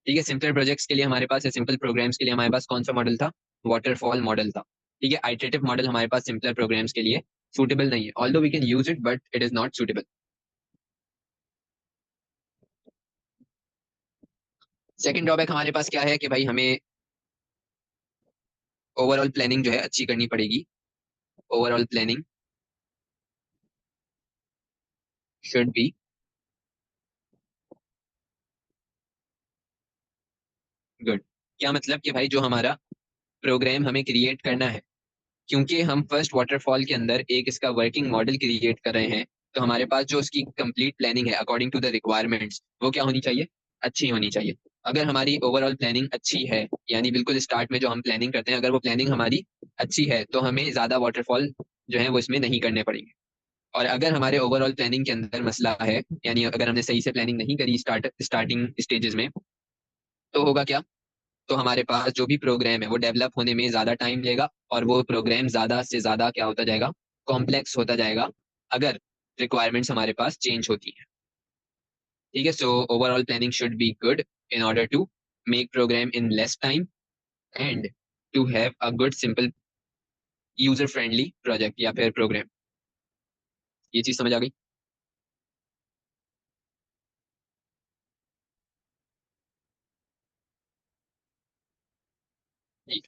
ठीक है, सिंपलर प्रोजेक्ट्स के लिए हमारे पास या सिंपल प्रोग्राम्स के लिए हमारे पास कौन सा मॉडल था, वाटरफॉल मॉडल था। ठीक है, आइटरेटिव मॉडल हमारे पास सिंपलर प्रोग्राम्स के लिए सूटेबल नहीं है, although we can use it but it is not suitable. Second drawback हमारे पास क्या है कि भाई हमें ओवरऑल प्लानिंग जो है अच्छी करनी पड़ेगी। Overall planning should be good. क्या मतलब कि भाई जो हमारा प्रोग्राम हमें क्रिएट करना है, क्योंकि हम फर्स्ट वाटरफॉल के अंदर एक इसका वर्किंग मॉडल क्रिएट कर रहे हैं, तो हमारे पास जो उसकी कंप्लीट प्लानिंग है अकॉर्डिंग टू द रिक्वायरमेंट्स वो क्या होनी चाहिए, अच्छी होनी चाहिए। अगर हमारी ओवरऑल प्लानिंग अच्छी है, यानी बिल्कुल स्टार्ट में जो हम प्लानिंग करते हैं अगर वो प्लानिंग हमारी अच्छी है तो हमें ज्यादा वाटरफॉल जो है वो इसमें नहीं करने पड़ेंगे। और अगर हमारे ओवरऑल प्लानिंग के अंदर मसला है, यानी अगर हमने सही से प्लानिंग नहीं करी स्टार्टिंग स्टेजेस में, तो होगा क्या, तो हमारे पास जो भी प्रोग्राम है वो डेवलप होने में ज्यादा टाइम लेगा और वो प्रोग्राम ज्यादा से ज्यादा क्या होता जाएगा, कॉम्प्लेक्स होता जाएगा, अगर रिक्वायरमेंट्स हमारे पास चेंज होती है। ठीक है, so overall planning should be good in order to make program in less time and to have a good simple user friendly project या फिर प्रोग्राम। ये चीज समझ आ गई? ठीक।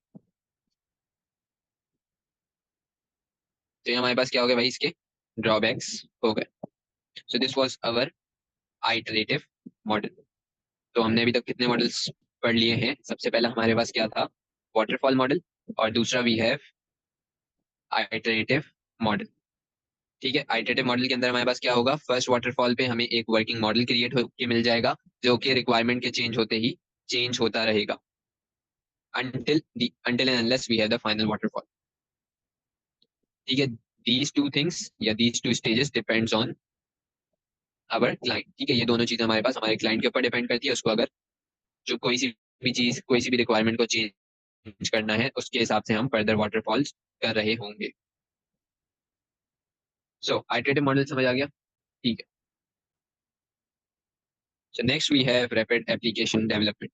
तो ये हमारे पास क्या हो गया भाई इसके ड्रॉबैक्स हो गए। So this was our iterative model. तो हमने अभी तक कितने मॉडल्स पढ़ लिए हैं? सबसे पहला हमारे पास क्या था? Waterfall model. और दूसरा वी हैव आइटरेटिव मॉडल। ठीक है, आइटरेटिव मॉडल के अंदर हमारे पास क्या होगा? फर्स्ट वाटरफॉल पे हमें एक वर्किंग मॉडल क्रिएट होकर मिल जाएगा, जो कि रिक्वायरमेंट के चेंज होते ही चेंज होता रहेगा until and unless we have the final waterfall. ठीक है, these two things या these two stages depends on our client। ठीक है, ये दोनों चीजें हमारे पास हमारे क्लाइंट के ऊपर डिपेंड करती है। उसको अगर जो कोई सी भी चीज, कोई सी भी रिक्वायरमेंट को चेंज करना है, उसके हिसाब से हम फर्दर वाटरफॉल्स कर रहे होंगे। सो आइटरेटिव मॉडल समझ आ गया? ठीक है। So next we have rapid application development.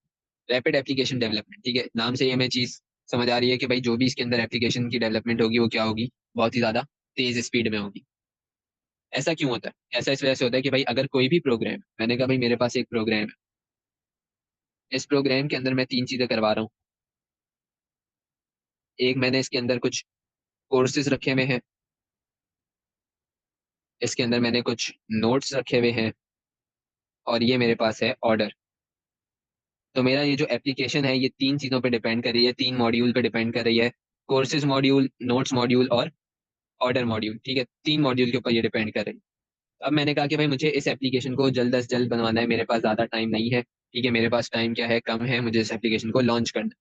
Rapid application development, ठीक है, नाम से ही हमें चीज समझ आ रही है कि भाई जो भी इसके अंदर एप्लीकेशन की डेवलपमेंट होगी वो क्या होगी? बहुत ही ज्यादा तेज स्पीड में होगी। ऐसा क्यों होता है? ऐसा इस वजह से होता है कि भाई अगर कोई भी प्रोग्राम, मैंने कहा भाई मेरे पास एक प्रोग्राम है, इस प्रोग्राम के अंदर मैं तीन चीजें करवा रहा हूँ। एक, मैंने इसके अंदर कुछ कोर्सेज रखे हुए हैं, इसके अंदर मैंने कुछ नोट्स रखे हुए हैं, और ये मेरे पास है ऑर्डर। तो मेरा ये जो एप्लीकेशन है ये तीन चीजों पे डिपेंड कर रही है, तीन मॉड्यूल पे डिपेंड कर रही है। कोर्सेज मॉड्यूल, नोट्स मॉड्यूल और ऑर्डर मॉड्यूल। ठीक है, तीन मॉड्यूल के ऊपर ये डिपेंड कर रही है। अब मैंने कहा कि भाई मुझे इस एप्लीकेशन को जल्द अज जल्द बनवाना है, मेरे पास ज़्यादा टाइम नहीं है। ठीक है, मेरे पास टाइम क्या है? कम है, मुझे इस एप्लीकेशन को लॉन्च करना है।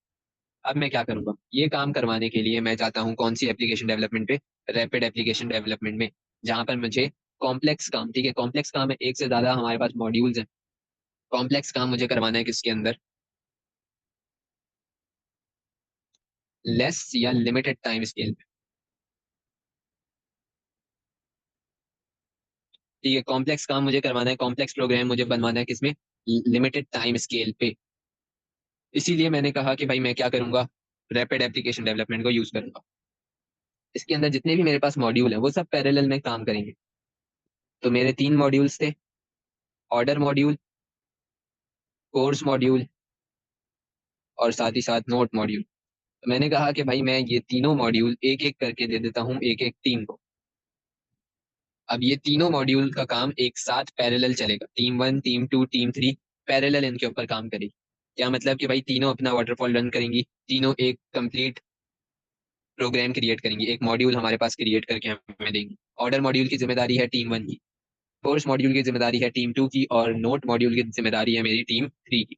अब मैं क्या करूंगा? ये काम करवाने के लिए मैं चाहता हूँ कौन सी एप्लीकेशन डेवलपमेंट पे? रैपिड एप्लीकेशन डेवलपमेंट में, जहां पर मुझे कॉम्प्लेक्स काम, ठीक है, कॉम्प्लेक्स काम है, एक से ज्यादा हमारे पास मॉड्यूल्स हैं, कॉम्प्लेक्स काम मुझे करवाना है किसके अंदर? लेस या लिमिटेड टाइम स्केल पे। ठीक है, कॉम्प्लेक्स काम मुझे करवाना है, कॉम्प्लेक्स प्रोग्राम मुझे बनवाना है किसमें? लिमिटेड टाइम स्केल पे। इसीलिए मैंने कहा कि भाई मैं क्या करूंगा? रैपिड एप्लीकेशन डेवलपमेंट को यूज करूंगा। इसके अंदर जितने भी मेरे पास मॉड्यूल हैं वो सब पैरेलल में काम करेंगे। तो मेरे तीन मॉड्यूल्स थे, ऑर्डर मॉड्यूल, कोर्स मॉड्यूल और साथ ही साथ नोट मॉड्यूल। तो मैंने कहा कि भाई मैं ये तीनों मॉड्यूल एक एक करके दे देता हूँ एक एक टीम को। अब ये तीनों मॉड्यूल का काम एक साथ पैरेलल चलेगा, team one, team two, team three parallel इनके ऊपर काम करेगी। क्या मतलब कि भाई तीनों अपना वाटरफॉल रन करेंगी, तीनों एक कंप्लीट प्रोग्राम क्रिएट करेंगी, एक मॉड्यूल हमारे पास क्रिएट करके हमें देंगी। ऑर्डर मॉड्यूल की जिम्मेदारी है टीम वन की, कोर्स मॉड्यूल की जिम्मेदारी है टीम टू की, और नोट मॉड्यूल की जिम्मेदारी है मेरी टीम थ्री की।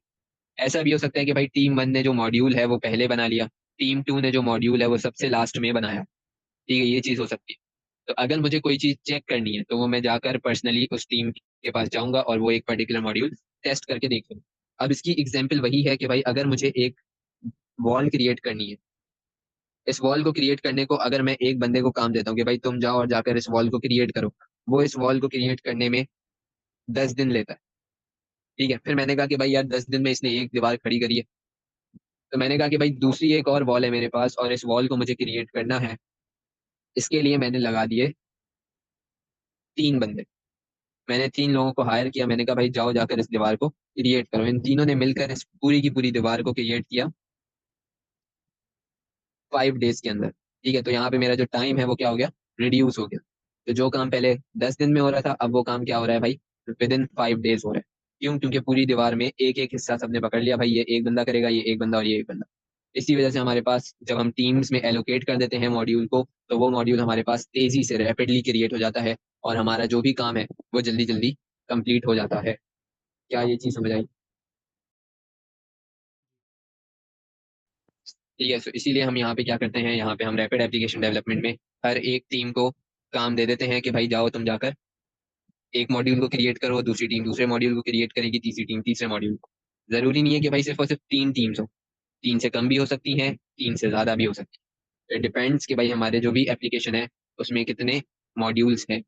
ऐसा भी हो सकता है कि भाई टीम वन ने जो मॉड्यूल है वो पहले बना लिया, टीम टू ने जो मॉड्यूल है वो सबसे लास्ट में बनाया। ठीक है, ये चीज हो सकती है। तो अगर मुझे कोई चीज चेक करनी है तो वो मैं जाकर पर्सनली उस टीम के पास जाऊंगा और वो एक पर्टिकुलर मॉड्यूल टेस्ट करके देख लूंगा। अब इसकी एग्जाम्पल वही है कि भाई अगर मुझे एक वॉल क्रिएट करनी है, इस वॉल को क्रिएट करने को अगर मैं एक बंदे को काम देता हूँ कि भाई तुम जाओ और जाकर इस वॉल को क्रिएट करो, वो इस वॉल को क्रिएट करने में 10 दिन लेता है। ठीक है, फिर मैंने कहा कि भाई यार 10 दिन में इसने एक दीवार खड़ी करी है, तो मैंने कहा कि भाई दूसरी एक और वॉल है मेरे पास और इस वॉल को मुझे क्रिएट करना है। इसके लिए मैंने लगा दिए 3 बंदे, मैंने 3 लोगों को हायर किया। मैंने कहा भाई जाओ जाकर इस दीवार को क्रिएट करो। इन तीनों ने मिलकर इस पूरी की पूरी दीवार को क्रिएट किया 5 डेज के अंदर। ठीक है, तो यहाँ पे मेरा जो टाइम है वो क्या हो गया? रिड्यूस हो गया। तो जो काम पहले 10 दिन में हो रहा था, अब वो काम क्या हो रहा है भाई? विद इन 5 डेज हो रहा है। क्यों? क्योंकि पूरी दीवार में एक एक हिस्सा सबने पकड़ लिया, भाई ये एक बंदा करेगा, ये एक बंदा और ये एक बंदा। इसी वजह से हमारे पास जब हम टीम्स में एलोकेट कर देते हैं मॉड्यूल को, तो वो मॉड्यूल हमारे पास तेजी से रैपिडली क्रिएट हो जाता है, और हमारा जो भी काम है वो जल्दी जल्दी कंप्लीट हो जाता है। क्या ये चीज समझ आई? ठीक है, तो इसीलिए हम यहाँ पे क्या करते हैं, यहाँ पे हम रैपिड एप्लीकेशन डेवलपमेंट में हर एक टीम को काम दे देते हैं कि भाई जाओ तुम जाकर एक मॉड्यूल को क्रिएट करो, दूसरी टीम दूसरे मॉड्यूल को क्रिएट करेगी, तीसरी टीम तीसरे मॉड्यूल को। जरूरी नहीं है कि भाई सिर्फ और सिर्फ 3 टीम्स हो, 3 से कम भी हो सकती हैं, 3 से ज्यादा भी हो सकती है। इट डिपेंड्स कि भाई हमारे जो भी एप्लीकेशन है उसमें कितने मॉड्यूल्स हैं।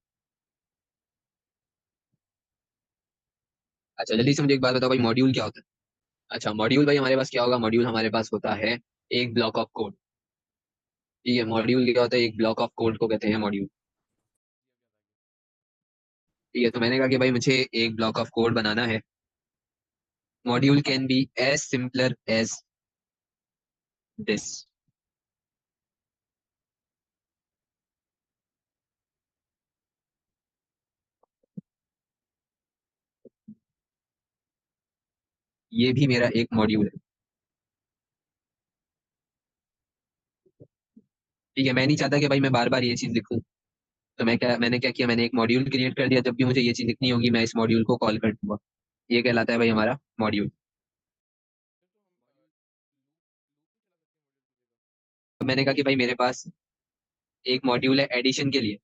अच्छा, जल्दी से मुझे एक बात बताओ भाई, मॉड्यूल क्या होता है? अच्छा, मॉड्यूल भाई हमारे पास क्या होगा? मॉड्यूल हमारे पास होता है एक ब्लॉक ऑफ कोड। ठीक है, मॉड्यूल क्या होता है? एक ब्लॉक ऑफ कोड को कहते हैं मॉड्यूल। ठीक है, तो मैंने कहा कि भाई मुझे एक ब्लॉक ऑफ कोड बनाना है। Module can be as simpler as this. ये भी मेरा एक मॉड्यूल है। ठीक है, मैं नहीं चाहता कि भाई मैं बार बार ये चीज लिखूं। तो मैंने क्या किया, मैंने एक मॉड्यूल क्रिएट कर दिया, जब भी मुझे ये चीज लिखनी होगी मैं इस मॉड्यूल को कॉल कर दूंगा। ये कहलाता है भाई हमारा मॉड्यूल। तो मैंने कहा कि भाई मेरे पास एक मॉड्यूल है एडिशन के लिए।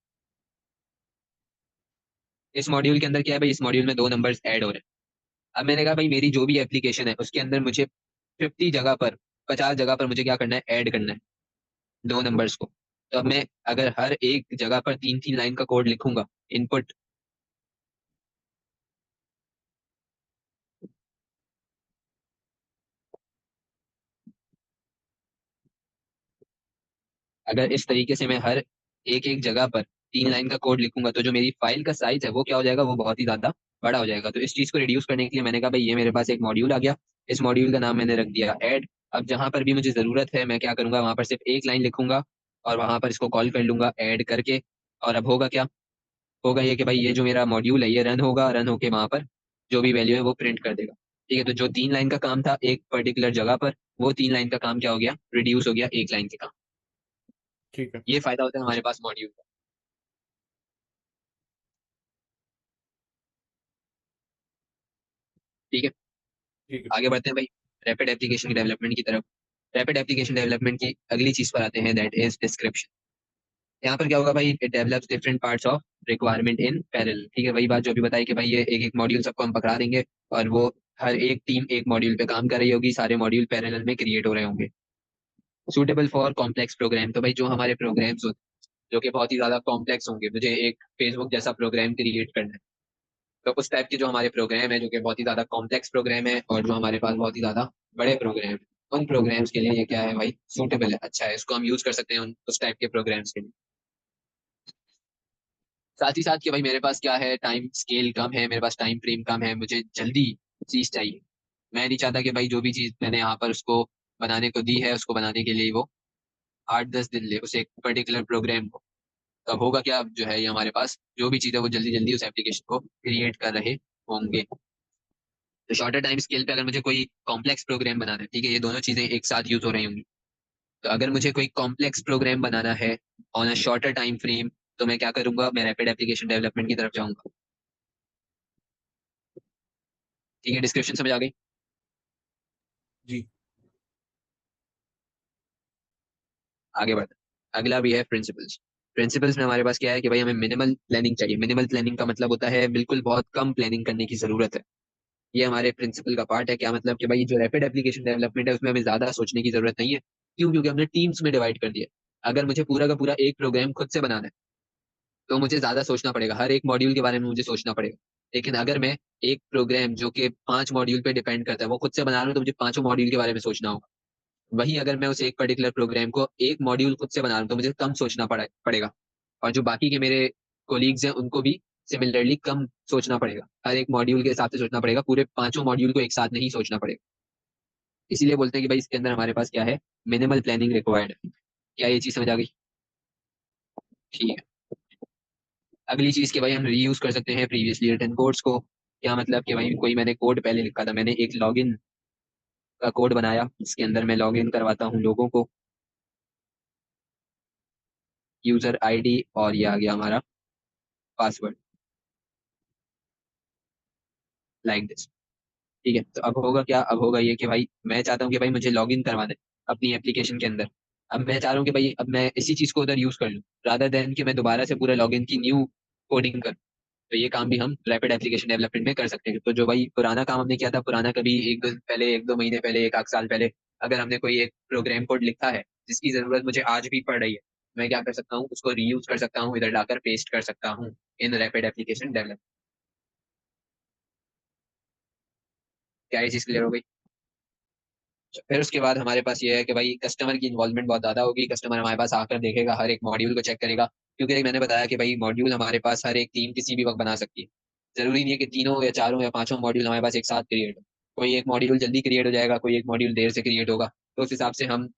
इस मॉड्यूल के अंदर क्या है भाई, इस मॉड्यूल में दो नंबर्स ऐड हो रहे हैं। अब मैंने कहा भाई मेरी जो भी एप्लीकेशन है उसके अंदर मुझे 50 जगह पर, 50 जगह पर मुझे क्या करना है, ऐड करना है दो नंबर्स को। तो अब मैं अगर हर एक जगह पर 3 3 लाइन का कोड लिखूंगा, इनपुट, अगर इस तरीके से मैं हर एक एक जगह पर 3 लाइन का कोड लिखूंगा तो जो मेरी फाइल का साइज है वो क्या हो जाएगा, वो बहुत ही ज्यादा बड़ा हो जाएगा। तो इस चीज को रिड्यूस करने के लिए मैंने कहा भाई ये मेरे पास एक मॉड्यूल आ गया, इस मॉड्यूल का नाम मैंने रख दिया ऐड। अब जहां पर भी मुझे जरूरत है मैं क्या करूंगा, वहां पर सिर्फ एक लाइन लिखूंगा और वहां पर इसको कॉल कर लूंगा ऐड करके। और अब होगा क्या, होगा ये कि भाई ये जो मेरा मॉड्यूल है ये रन होगा, रन होके वहां पर जो भी वैल्यू है वो प्रिंट कर देगा। ठीक है, तो जो 3 लाइन का काम था एक पर्टिकुलर जगह पर, वो 3 लाइन का काम क्या हो गया, रिड्यूस हो गया एक लाइन के काम। ठीक है। ये फायदा होता है हमारे पास मॉड्यूल का। ठीक है, ठीक है। आगे बढ़ते हैं भाई रैपिड एप्लीकेशन डेवलपमेंट की तरफ। रैपिड एप्लीकेशन डेवलपमेंट की अगली चीज पर आते हैं, दैट इज डिस्क्रिप्शन। यहाँ पर क्या होगा भाई, it develops different parts of requirement in parallel. ठीक है, वही बात जो अभी बताई कि भाई ये एक एक मॉड्यूल सबको हम पकड़ा देंगे और वो हर एक टीम एक मॉड्यूल पे काम कर रही होगी, सारे मॉड्यूल पैरेलल में क्रिएट हो रहे होंगे। सूटेबल फॉर कॉम्प्लेक्स प्रोग्राम, तो भाई जो हमारे प्रोग्राम्स होते जो कि बहुत ही ज्यादा कॉम्प्लेक्स होंगे, मुझे एक फेसबुक जैसा प्रोग्राम क्रिएट करना है, तो उस टाइप के जो हमारे प्रोग्राम है जो कि बहुत ही ज्यादा कॉम्प्लेक्स प्रोग्राम है और जो हमारे पास बहुत ही ज्यादा बड़े प्रोग्राम है, उन प्रोग्राम्स के लिए ये क्या है भाई, सूटेबल है, अच्छा है, इसको हम यूज कर सकते हैं उस टाइप के प्रोग्राम्स के लिए। साथ ही साथ कि भाई मेरे पास क्या है, टाइम स्केल कम है, मेरे पास टाइम फ्रेम कम है, मुझे जल्दी चीज चाहिए। मैं नहीं चाहता कि भाई जो भी चीज मैंने यहाँ पर उसको बनाने को दी है उसको बनाने के लिए वो 8 10 दिन ले उस एक पर्टिकुलर प्रोग्राम को। तब होगा क्या, अब जो है ये हमारे पास जो भी चीज है वो जल्दी जल्दी उस एप्लीकेशन को क्रिएट कर रहे होंगे। तो शॉर्टर टाइम स्केल पे अगर मुझे कोई कॉम्प्लेक्स प्रोग्राम बनाना है, ठीक है, ये दोनों चीजें एक साथ यूज हो रही होंगी। तो अगर मुझे कोई कॉम्प्लेक्स प्रोग्राम बनाना है on a shorter time frame, तो मैं क्या करूंगा, मैं रैपिड एप्लीकेशन डेवलपमेंट की तरफ जाऊंगा। ठीक है, डिस्क्रिप्शन समझ आ गई। जी। आगे बढ़ते हैं। अगला भी है प्रिंसिपल्स। प्रिंसिपल्स में हमारे पास क्या है कि भाई हमें मिनिमल प्लानिंग चाहिए। मिनिमल प्लानिंग का मतलब होता है बिल्कुल बहुत कम प्लानिंग करने की जरूरत है। ये हमारे प्रिंसिपल का पार्ट है। क्या मतलब कि भाई जो रैपिड एप्लीकेशन डेवलपमेंट है उसमें हमें ज्यादा सोचने की जरूरत नहीं है। क्यों? क्योंकि हमने टीम्स में डिवाइड कर दिया। अगर मुझे पूरा का पूरा एक प्रोग्राम खुद से बनाना है तो मुझे ज्यादा सोचना पड़ेगा, हर एक मॉड्यूल के बारे में मुझे सोचना पड़ेगा। लेकिन अगर मैं एक प्रोग्राम जो कि 5 मॉड्यूल पे डिपेंड करता है वो खुद से बना रहा हूँ तो मुझे पांचों मॉड्यूल के बारे में सोचना होगा। वही अगर मैं उस एक पर्टिकुलर प्रोग्राम को एक मॉड्यूल खुद से बना रहा हूँ तो मुझे कम सोचना पड़ेगा। और जो बाकी के मेरे कोलीग्स हैं उनको भी सिमिलरली कम सोचना पड़ेगा, हर एक मॉड्यूल के हिसाब से सोचना पड़ेगा, पूरे पांचों मॉड्यूल को एक साथ नहीं सोचना पड़ेगा। इसीलिए बोलते हैं कि भाई इसके अंदर हमारे पास क्या है, मिनिमल प्लानिंग रिक्वायर्ड है। क्या ये चीज समझ आ गई? ठीक है, अगली चीज के भाई हम रीयूज कर सकते हैं प्रीवियसली रिटन कोड्स को। क्या मतलब कि भाई कोई मैंने कोड पहले लिखा था, मैंने एक लॉगिन का कोड बनाया इसके अंदर मैं लॉगिन करवाता हूँ लोगों को, यूजर आईडी और ये आ गया हमारा पासवर्ड, लाइक दिस। ठीक है, तो अब होगा क्या, अब होगा ये कि भाई मैं चाहता हूँ कि भाई मुझे लॉगिन करवाना है अपनी एप्लीकेशन के अंदर। अब मैं चाह रहा हूँ कि भाई अब मैं इसी चीज को उधर यूज कर लूँ रादर देन कि मैं दोबारा से पूरा लॉगिन की न्यू कोडिंग करूँ। तो ये काम भी हम रैपिड एप्लीकेशन डेवलपमेंट में कर सकते हैं। तो जो भाई पुराना काम हमने किया था, पुराना कभी एक दो पहले, एक दो महीने पहले, एक आध साल पहले, अगर हमने कोई एक प्रोग्राम कोड लिखा है जिसकी जरूरत मुझे आज भी पड़ रही है, मैं क्या कर सकता हूँ, उसको रीयूज कर सकता हूँ, इधर लाकर पेस्ट कर सकता हूँ इन रैपिड एप्लीकेशन डेवलपमेंट। क्या ये चीज क्लियर हो गई? फिर उसके बाद हमारे पास ये है कि भाई कस्टमर की इन्वॉल्वमेंट बहुत ज्यादा होगी। कस्टमर हमारे पास आकर देखेगा, हर एक मॉड्यूल को चेक करेगा, क्योंकि मैंने बताया कि भाई मॉड्यूल हमारे पास हर एक टीम किसी भी वक्त बना सकती है। जरूरी नहीं है कि तीनों या चारों या पांचों मॉड्यूल हमारे पास एक साथ क्रिएट हो। कोई एक मॉड्यूल जल्दी क्रिएट हो जाएगा, कोई एक मॉड्यूल देर से क्रिएट होगा। तो उस हिसाब से हम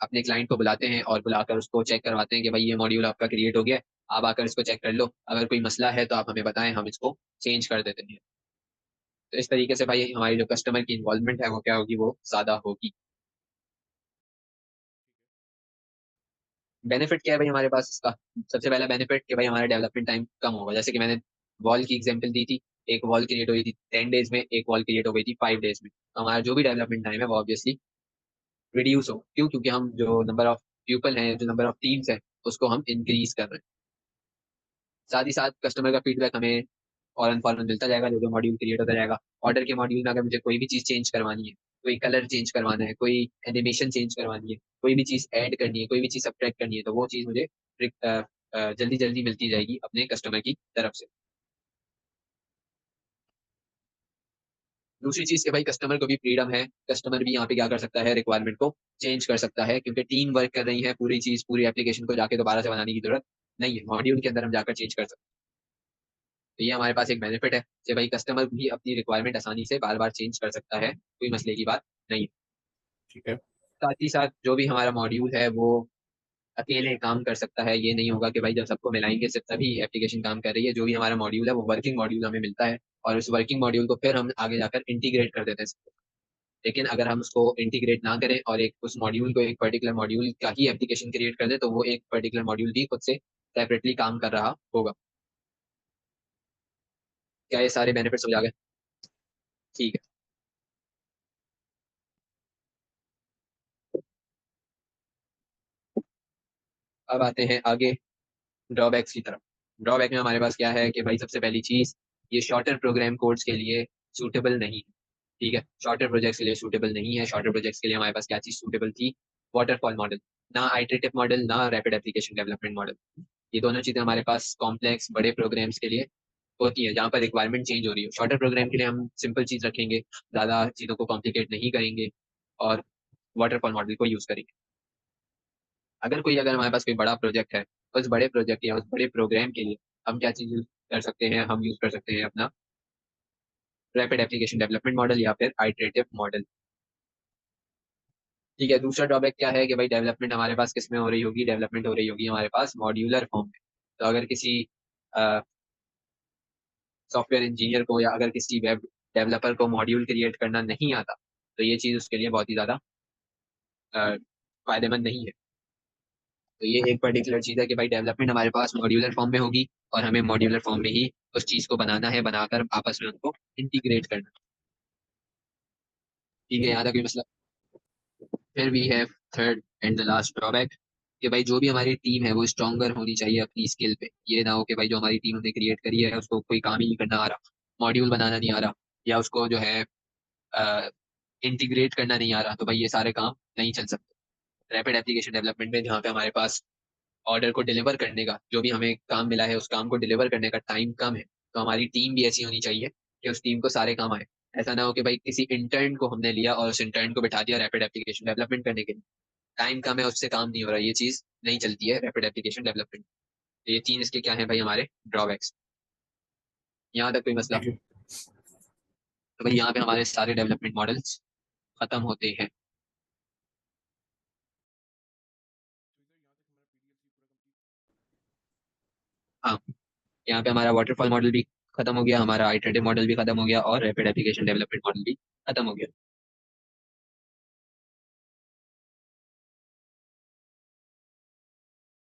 अपने क्लाइंट को बुलाते हैं और बुलाकर उसको चेक करवाते हैं कि भाई ये मॉड्यूल आपका क्रिएट हो गया है, आप आकर इसको चेक कर लो, अगर कोई मसला है तो आप हमें बताएं, हम इसको चेंज कर देते हैं। तो इस तरीके से भाई हमारी जो कस्टमर की इन्वॉल्वमेंट है वो क्या होगी, वो ज्यादा होगी। बेनिफिट क्या है भाई हमारे पास इसका? सबसे पहला बेनिफिट कि भाई हमारा डेवलपमेंट टाइम कम होगा। जैसे कि मैंने वॉल की एग्जांपल दी थी, एक वॉल क्रिएट हुई थी 10 डेज में, एक वॉल क्रिएट हो गई थी 5 डेज में। तो हमारा जो भी डेवलपमेंट टाइम है वो ऑब्वियसली रिड्यूस हो। क्यों? क्योंकि हम जो नंबर ऑफ पीपल हैं, जो नंबर ऑफ टीम्स है, उसको हम इंक्रीज कर रहे हैं। साथ ही साथ कस्टमर का फीडबैक हमें फौरन फौरन मिलता जाएगा, जो जो मॉड्यूल क्रिएट होता जाएगा। ऑर्डर के मॉड्यूल में अगर मुझे कोई भी चीज चेंज करवानी है, कोई कलर चेंज करवाना है, कोई एनिमेशन चेंज करवानी है, कोई भी चीज ऐड करनी है, कोई भी चीज सब्ट्रैक्ट करनी है, तो वो चीज मुझे जल्दी जल्दी मिलती जाएगी अपने कस्टमर की तरफ से। दूसरी चीज के भाई कस्टमर को भी फ्रीडम है। कस्टमर भी यहाँ पे क्या कर सकता है, रिक्वायरमेंट को चेंज कर सकता है, क्योंकि टीम वर्क कर रही है। पूरी चीज, पूरी एप्लीकेशन को जाके दोबारा से बनाने की जरूरत नहीं है, मॉड्यूल के अंदर हम जाकर चेंज कर सकते हैं। तो ये हमारे पास एक बेनिफिट है कि भाई कस्टमर भी अपनी रिक्वायरमेंट आसानी से बार बार चेंज कर सकता है, कोई मसले की बात नहीं है। ठीक है। साथ ही साथ जो भी हमारा मॉड्यूल है वो अकेले काम कर सकता है। ये नहीं होगा कि भाई जब सबको मिलाएंगे सिर्फ तभी एप्लीकेशन काम कर रही है। जो भी हमारा मॉड्यूल है वो वर्किंग मॉड्यूल हमें मिलता है, और उस वर्किंग मॉड्यूल को फिर हम आगे जाकर इंटीग्रेट कर देते हैं। लेकिन अगर हम उसको इंटीग्रेट ना करें और एक उस मॉड्यूल को, एक पर्टिकुलर मॉड्यूल का ही एप्लीकेशन क्रिएट कर दें, तो वो एक पर्टिकुलर मॉड्यूल भी खुद से सेपरेटली काम कर रहा होगा। क्या ये सारे बेनिफिट्स हो जाएंगे? ठीक है। अब आते हैं आगे ड्रॉबैक्स की तरफ। ड्रॉबैक में हमारे पास क्या है कि भाई सबसे पहली चीज, ये शॉर्टर प्रोग्राम कोड्स के लिए सूटेबल नहीं है। ठीक है, शॉर्टर प्रोजेक्ट्स के लिए सूटेबल नहीं है। शॉर्टर प्रोजेक्ट्स के लिए हमारे पास क्या चीज सूटेबल थी? Waterfall model. ना आइटरेटिव मॉडल, ना रैपिड एप्लीकेशन डेवलपमेंट मॉडल। ये दोनों चीजें हमारे पास कॉम्प्लेक्स बड़े प्रोग्राम्स के लिए होती है, जहाँ पर रिक्वायरमेंट चेंज हो रही हो। शॉर्टर प्रोग्राम के लिए हम सिंपल चीज रखेंगे, ज्यादा चीजों को कॉम्प्लिकेट नहीं करेंगे, और वाटरफॉल मॉडल को यूज करेंगे। अगर हमारे पास कोई बड़ा प्रोजेक्ट है, उस बड़े प्रोजेक्ट या उस बड़े प्रोग्राम के लिए हम क्या चीज यूज कर सकते हैं? हम यूज कर सकते हैं अपना रैपिड एप्लीकेशन डेवलपमेंट मॉडल या फिर आइटरेटिव मॉडल। ठीक है। दूसरा ड्रॉबैक क्या है कि भाई डेवलपमेंट हमारे पास किस में हो रही होगी? डेवलपमेंट हो रही होगी हमारे पास मॉड्यूलर फॉर्म में। तो अगर किसी सॉफ्टवेयर इंजीनियर को या अगर किसी वेब डेवलपर को मॉड्यूल क्रिएट करना नहीं आता, तो ये चीज उसके लिए बहुत ही ज्यादा फायदेमंद नहीं है। तो ये एक पर्टिकुलर चीज है कि भाई डेवलपमेंट हमारे पास मॉड्यूलर फॉर्म में होगी, और हमें मॉड्यूलर फॉर्म में ही उस चीज को बनाना है, बनाकर आपस में उनको इंटीग्रेट करना है। ठीक है, यहाँ तक कोई मसला? फिर we have third and the last drawback, कि भाई जो भी हमारी टीम है वो स्ट्रॉन्गर होनी चाहिए अपनी स्किल पे। ये ना हो कि भाई जो हमारी टीम हमने क्रिएट करी है उसको कोई काम ही नहीं करना आ रहा, मॉड्यूल बनाना नहीं आ रहा, या उसको जो है इंटीग्रेट करना नहीं आ रहा, तो भाई ये सारे काम नहीं चल सकते। रैपिड एप्लीकेशन डेवलपमेंट में जहाँ पे हमारे पास ऑर्डर को डिलीवर करने का, जो भी हमें काम मिला है उस काम को डिलीवर करने का टाइम कम है, तो हमारी टीम भी ऐसी होनी चाहिए कि उस टीम को सारे काम आए। ऐसा ना हो कि भाई किसी इंटर्न को हमने लिया और उस इंटर्न को बिठा दिया रैपिड एप्लीकेशन डेवलपमेंट करने के लिए, टाइम कम है, उससे काम नहीं हो रहा, ये चीज नहीं चलती है रैपिड एप्लीकेशन डेवलपमेंट। तो ये तीन इसके क्या है भाई हमारे ड्रॉबैक्स। यहाँ तक कोई मसला? ठीक है। तो भाई यहाँ पे हमारे सारे डेवलपमेंट मॉडल्स खत्म होते हैं। हाँ, यहाँ पे हमारा वाटरफॉल मॉडल भी खत्म हो गया, हमारा आइटरेटिव मॉडल भी खत्म हो गया, और रैपिड एप्लीकेशन डेवलपमेंट मॉडल भी खत्म हो गया।